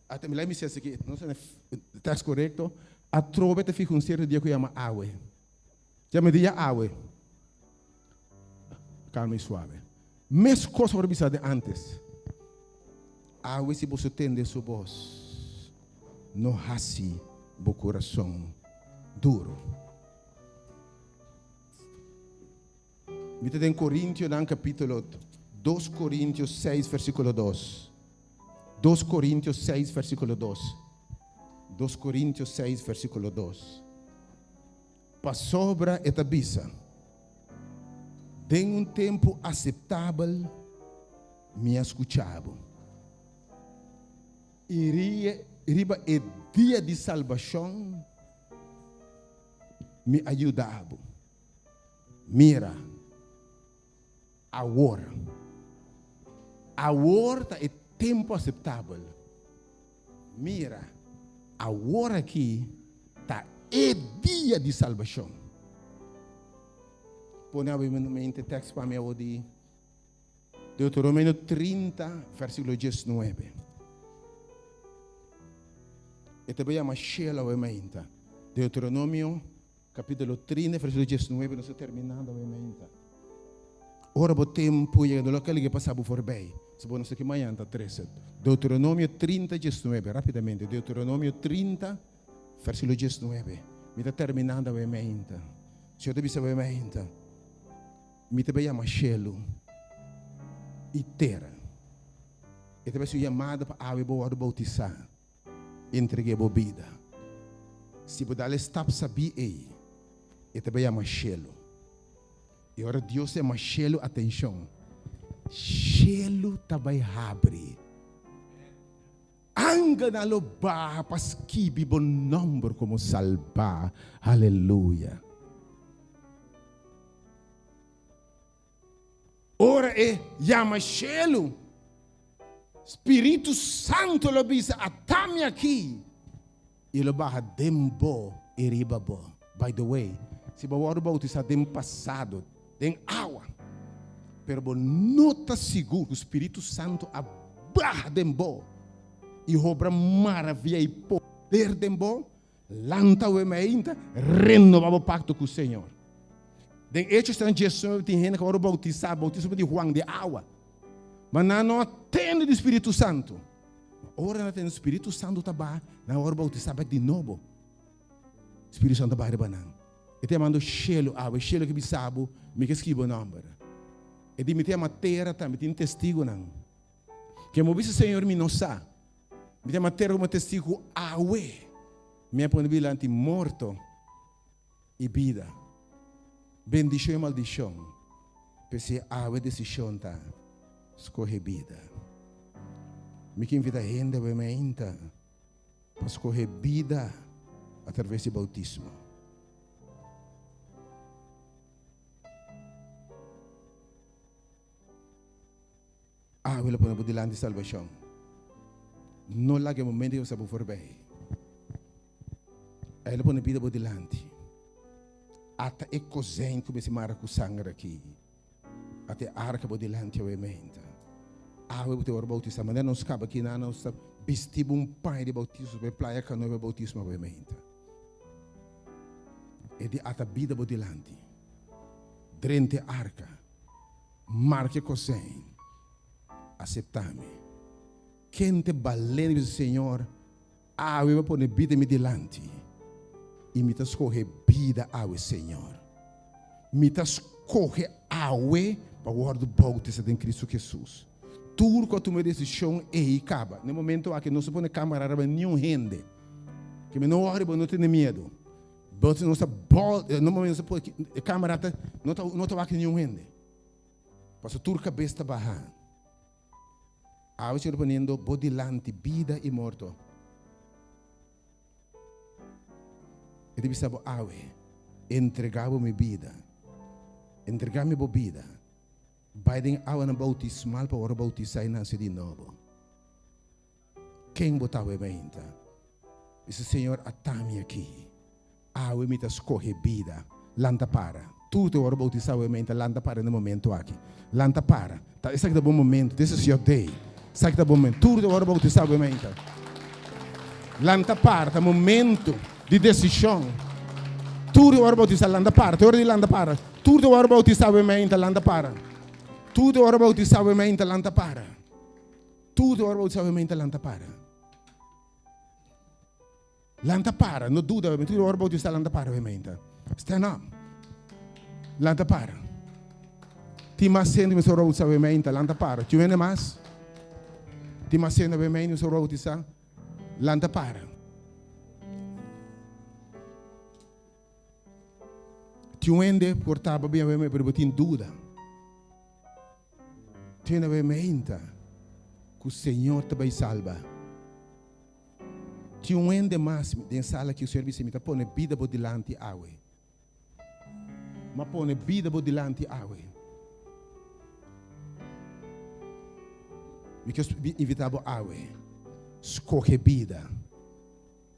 Até me lembro se aqui. Não sei o texto correto. A troveta fica certo dia que chama Yahweh. Já me diga Yahweh. Calma e suave. Mesma coisa que eu de antes. Yahweh, se você tende sua voz, não rasgue o coração duro. Me tem em Coríntios, no capítulo 2 Coríntios 6, versículo 2. 2 Coríntios 6, versículo 2. 2 Coríntios 6, versículo 2. Para sobra esta bisa, em um tempo aceitável, me escutava. Riba é dia de salvação, me ajudava. Mira, agora é tempo aceitável. Mira, agora aqui está é dia de salvação. Põe a mente texto para mim de Deuteronômio 30, versículo 19. E também é uma chela a mente. Deuteronômio capítulo 30, versículo 19, não está terminando a mente. Ora o tempo chega do local que passava por bem. Se você não sei que manhã está 13. Deuteronômio 30, 19, rapidamente. Deuteronômio 30, versículo 19. Me está terminando a mente. Se eu te disse a mente, me também chama chelo e terra. E também sou chamado para a boa bautizar. Entreguei a bebida. Se você dar stop saber aí, e também chama chelo. E ora Deus é mais chelo, atenção. Chelo também abre. Anga na loba paskibi bon nombre como salva. Aleluia. Ora chama chelo. Espírito Santo lo bisa atame aqui. E lo barra dembo e ribabo. By the way, se você bautizar dem passado, tem água. Pero não está seguro que o Espírito Santo abarra dembo. E obra maravilha e poder dembo. Lanta o ainda renovar o pacto com o Senhor. Den Hechos está em Jesus, tem gente que vai bautizar de Juan de água. Mas não atende o Espírito Santo. Ora não atende o Espírito Santo também. Na hora bautizar de novo. O Espírito Santo vai rebanar. E te mando chelo, água, chelo que bisabo, me que esquiva o nome. E de me ter matéria também, tem testigo não. Que mo visto Senhor me não sabe. Me tem matéria como testigo, água. Me põe bilante morto e vida. Bendição e maldição. Pese água decisão tá. Escorre vida. Me que invita a gente para escorrer vida através do bautismo. Ele põe por delante de salvação. Não lá que o momento que você vai for bem. Ele põe vida por delante. Até é cozinha que se marca com sangue aqui. Até arca por delante a mente. Eu te bautizar, mas não escapa aqui, não está vestido pai de bautismo, para praia que não é bautismo a mente. E de até vida por delante. Drente arca. Marque cozinha. Aceitar-me. Quem te balene do Senhor, eu vou pôr vida me delante. E me escorrer vida ao Senhor. Me escorrer awe para o do bautismo em Cristo Jesus. Tudo que tu me decisão é acaba. No momento aqui não se põe câmera para nenhum rende. Que me não ore, não tenha medo. No momento se põe câmera não está aqui nenhum rende. Para tudo cabeça está barrando. A você ponendo bodilante, vida e morto. E deve saber, entregava minha vida. Entregar minha vida. Biden awa na bautismal para ora bautizar e nascer de novo. Quem botava a mente? Esse Senhor atame aqui. Awa me escorre vida. Lanta para. Tudo ora bautizar a mente. Lanta para no momento aqui. Lanta para. Esse aqui é o bom momento. This is your day. Esse aqui é o bom momento. Tudo ora bautizar a mente. Lanta para. É momento de decisão. Tudo ora bautizar. Lanta para. Ora de lanta para. Tudo ora bautizar a mente. Lanta para. Tudo ora bautizar a mente. Lanta para. Tudo ora bautizar a mente. Lanta para. Lanta para. Não dúvida. Tudo ora bautizar. Lanta para a mente. Stand up. Lanta para. Ti mas sendo mi soro sa vementa lanta para. Ti vende mas? Ti mas sendo vementa mi soro sa lanta para. Ti vende portava bem vementa per botin duda. Ti vende vementa que o Senhor te vai salvar. Ti vende mas den sala que o Senhor me pone vida por delante awe. Ma pone vida por delante awe. Porque invitava awe. Escolhe vida.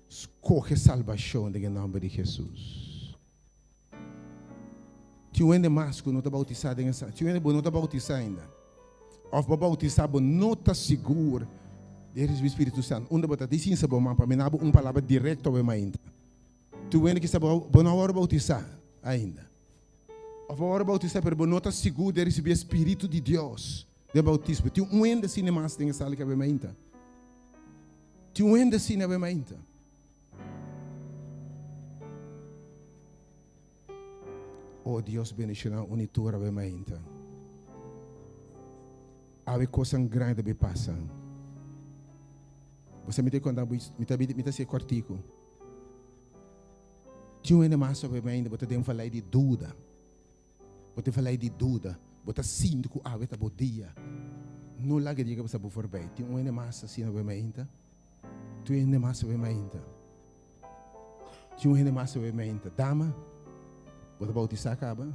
Escolhe salvação em nome de Jesus. Ti vende mas que não está bautizado em essa. Ti vende não está bautizado ainda. Of para bautizar não está seguro. Deus o Espírito Santo. Onde bota diz isso bom para mim nabo palavra direta ao ainda. Tu vende que está bom não hora bautizar ainda. Of hora bautizar para não está seguro de receber o Espírito de Deus. De bautismo. Tu vende assim mais tem sala que é ainda. Tu vende assim é ainda. Oh Deus bendicionar unitura é ainda. Há coisa grande que passa. Você me tem quando me está se cortico. Tinha um mais sobre ainda, você tem que falar de dúvida. Você falar de dúvida, você sinto que a vida bodia. Não lá que diga você por forbe. Tinha um mais assim sobre ainda. Tinha um mais sobre ainda. Tinha um mais sobre ainda. Dama, você bautizar acaba.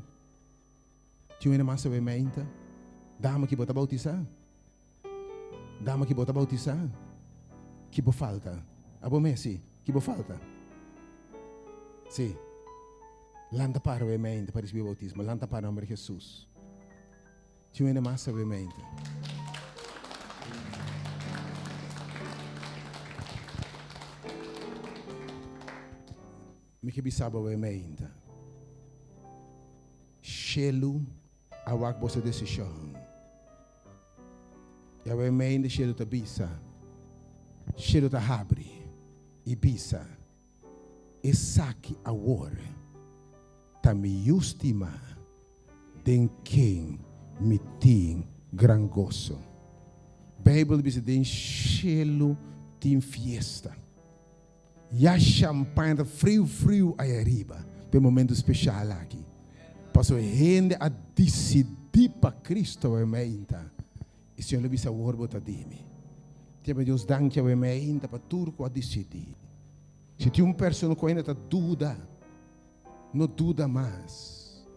Tinha um mais sobre ainda. Dama que você bautizar. Dama que você bautizar. Que bo falta? Abo Messi, que bo falta? Sim. Lanta para o mente para receber o bautismo. Lanta para o nome de Jesus. Ti vende massa o mente. Me que bisaba o mente. Shelu awak bosa decisão. Ya o mente shelu tabisa. Cheiro da abre, Ibiza, e saque a ore, ta mi justima, den quem me tem gran gozo. Bíblia diz den cheiro tem fiesta. E a champanhe frio aí arriba, para momento especial aqui. Passou gente a decidir para Cristo a menta. E o Senhor diz a orbo ta dimi. Deus danke a me ainda para turco a decidir. Se tem pessoa que ainda dúvida, não dúvida mais.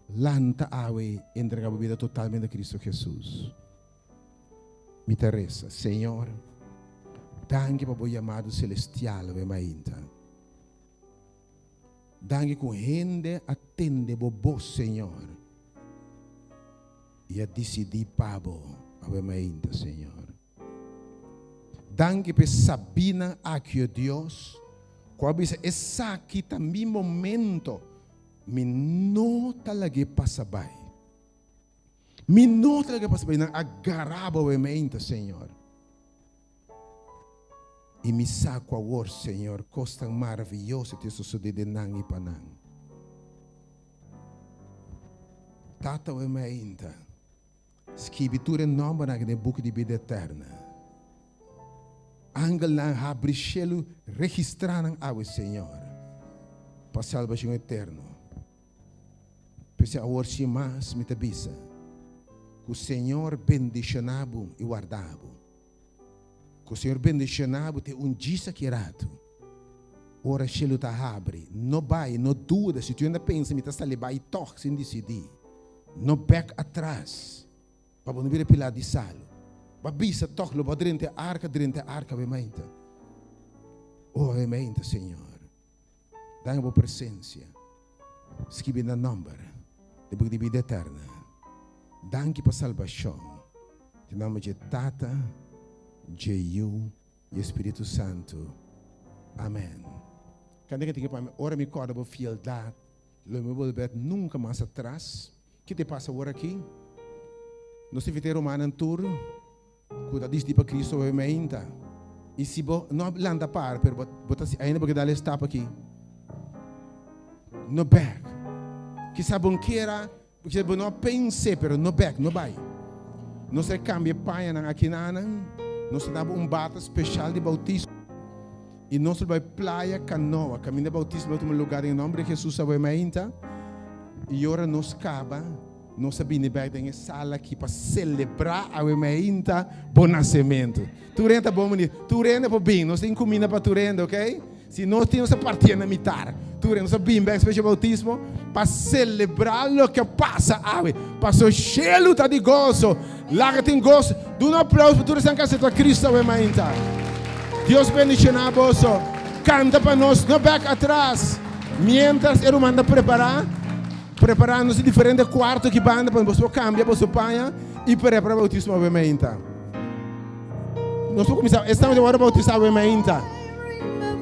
Lanta awe entrega a vida totalmente a Cristo Jesus. Me interessa, Senhor, danke para o chamado celestial a me ainda. Danke com gente atende o Senhor. E a decidir para a me ainda, Senhor. Danke per Sabina aqui, Deus. Quando essa aqui também momento, me nota lá que passa bem. Me nota lá que passa bem, não agarrava o mente, Senhor. E me saco aor, Senhor, costa maravilhoso te sucede nang e panang. Tata o mente. Escritura nome no book de vida eterna. Angel na abrichelo registrar ao Senhor para salvação eterna. Pese a hoje mais me tabisa que o Senhor bendicionava e guardava. Que o Senhor bendicionava te ungisa que rato. Ora chelo ta abre, não vai, não dúvida, se tu ainda pensa me tá ali vai toque sem decidir. Não back atrás. Para não vir pilar de salo. Babisa toclo ba drente arca veramente. Oh veramente, Senhor. Dá uma presença. Escreve na número de vida eterna. Danke para salvação. Em nome de Tata, Jehu e Espírito Santo. Amém. Quando eu tenho para ora me corda por fieldade, não me volver nunca mais atrás. O que te passa agora aqui? Nós tivemos romano em turno. Cuida diz para Cristo veramente. E se não landa par, per botar ainda porque dá estapa aqui. No back. Que sabem que era Porque não pense, pero não back, não vai. Nós cambia paia na aqui nós damos bata especial de bautismo. E nós vai praia canoa, caminho de bautismo para um lugar em nome de Jesus a mainta. E ora nós acaba, nós sabemos bem em sala aqui para celebrar a mainta bom nascimento. Tu renda bom menino, tu renda para bem, nós temos comida para tu renda, ok? Se nós temos a partir na mitar, tu renda, nós sabemos bem especial bautismo para celebrar o que passa, para o cheiro tá de gozo, lá que tem gozo, dá um aplauso para tu renda que a Cristo a mainta. Deus bendiga a você. Canta para nós, não back atrás. Mientras ele manda preparando-se diferentes quartos que banda para você cambiar para sua panha e preparar o bautismo obviamente. Nós vamos começar. Estamos agora bautizar obviamente.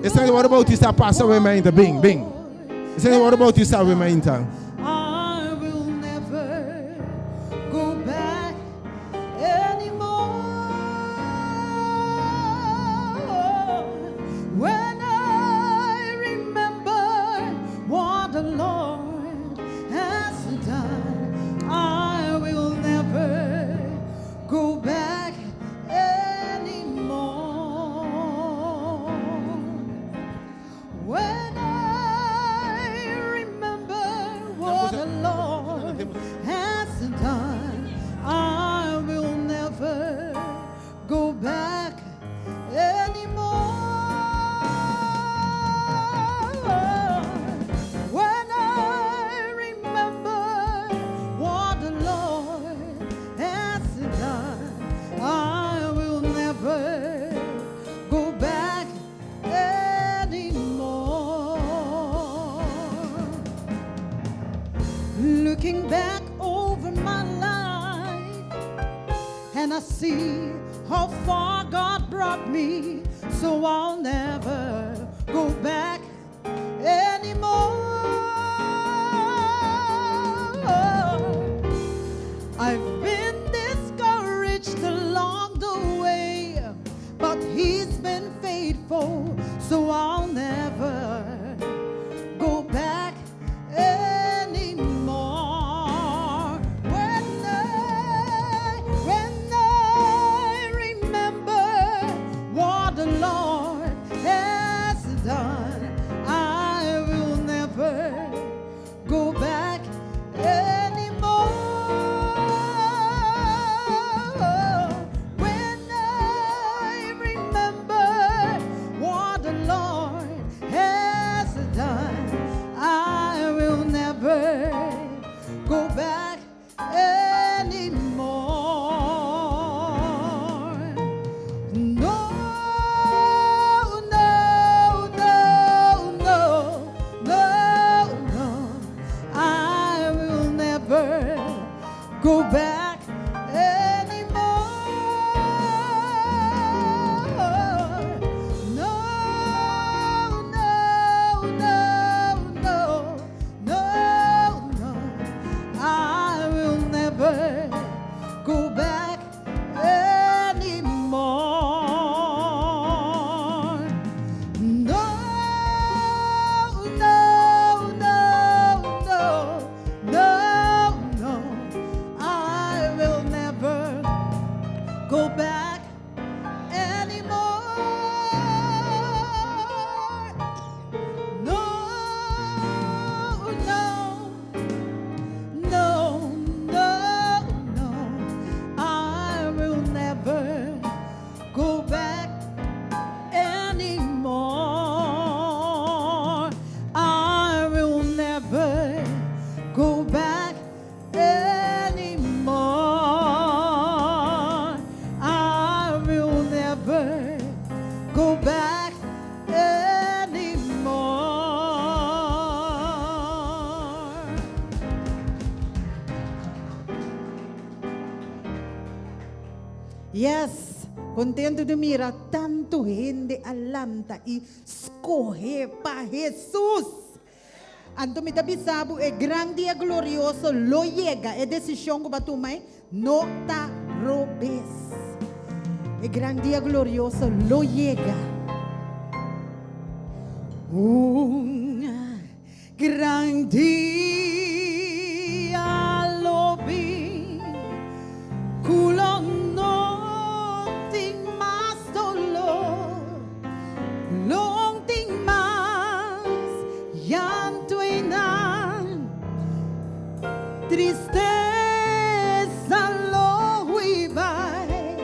Estamos agora bautizar passa obviamente. Bem. Estamos agora bautizar obviamente. I will never go back anymore. When I remember what the Lord has done, I will never go back anymore. When I remember what the Lord has done, I will never go back anymore. When I remember what the Lord has done, I will never go back anymore. Looking back over my life, and I see how far God brought me, so I'll never go back anymore. I've been discouraged along the way, but He's been faithful, so I'll never go back anymore. When I remember what the Lord has done, I will never go back anymore. When I remember what the Lord has done, I will never go back anymore. No, I will never go back anymore. No, I will never go back anymore. No, I will never go back anymore. No, I will never go back anymore. I will never go back anymore. I will never go back anymore. Yes, contento de mirar tanto gente alanta e escorrer para Jesus. Anto me tabi sabu é grande e glorioso lo llega é decisão que batu mai nota robes. É grande e glorioso lo llega. Grande llanto y nan, tristeza lo huibay,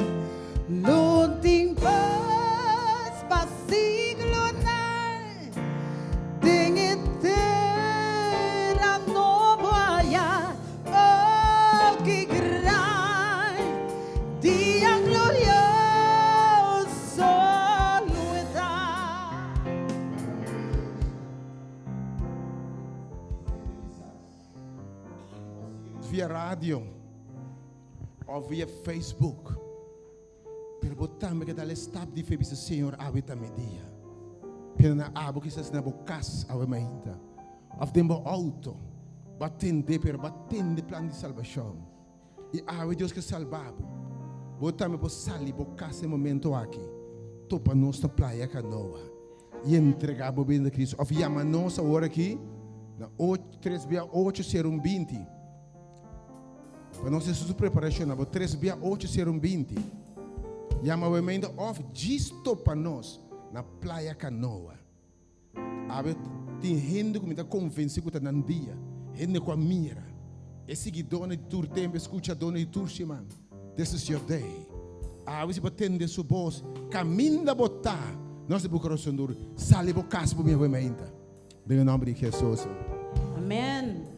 lo timpas pasiglo nan, tengitera no vaya, oh que gran día glorioso luedad. Via radio o via Facebook per botarmi che dalle stab di febis Signor abita me dia per na abo che sas na bocas ave mainta of dembo auto battende plan di salvação e ave Deus que salvabo botarmi po sali bocas e momento aqui topa nostra praia canoa e entregabo bem de Cristo of yama nossa hora aqui na 3/8/20 para nós se preparação, aber 3/8/20. Yama we ainda of gisto para nós na praia canoa. Aber tem gente que me está convencido que está no dia, gente com a mira. E seguidor de tur tempo, escuchador de tur semana. This is your day. Aber se batende su voz, caminha botar. Nós de coração duro, sale bocas por minha we ainda. Em nome de Jesus. Amen.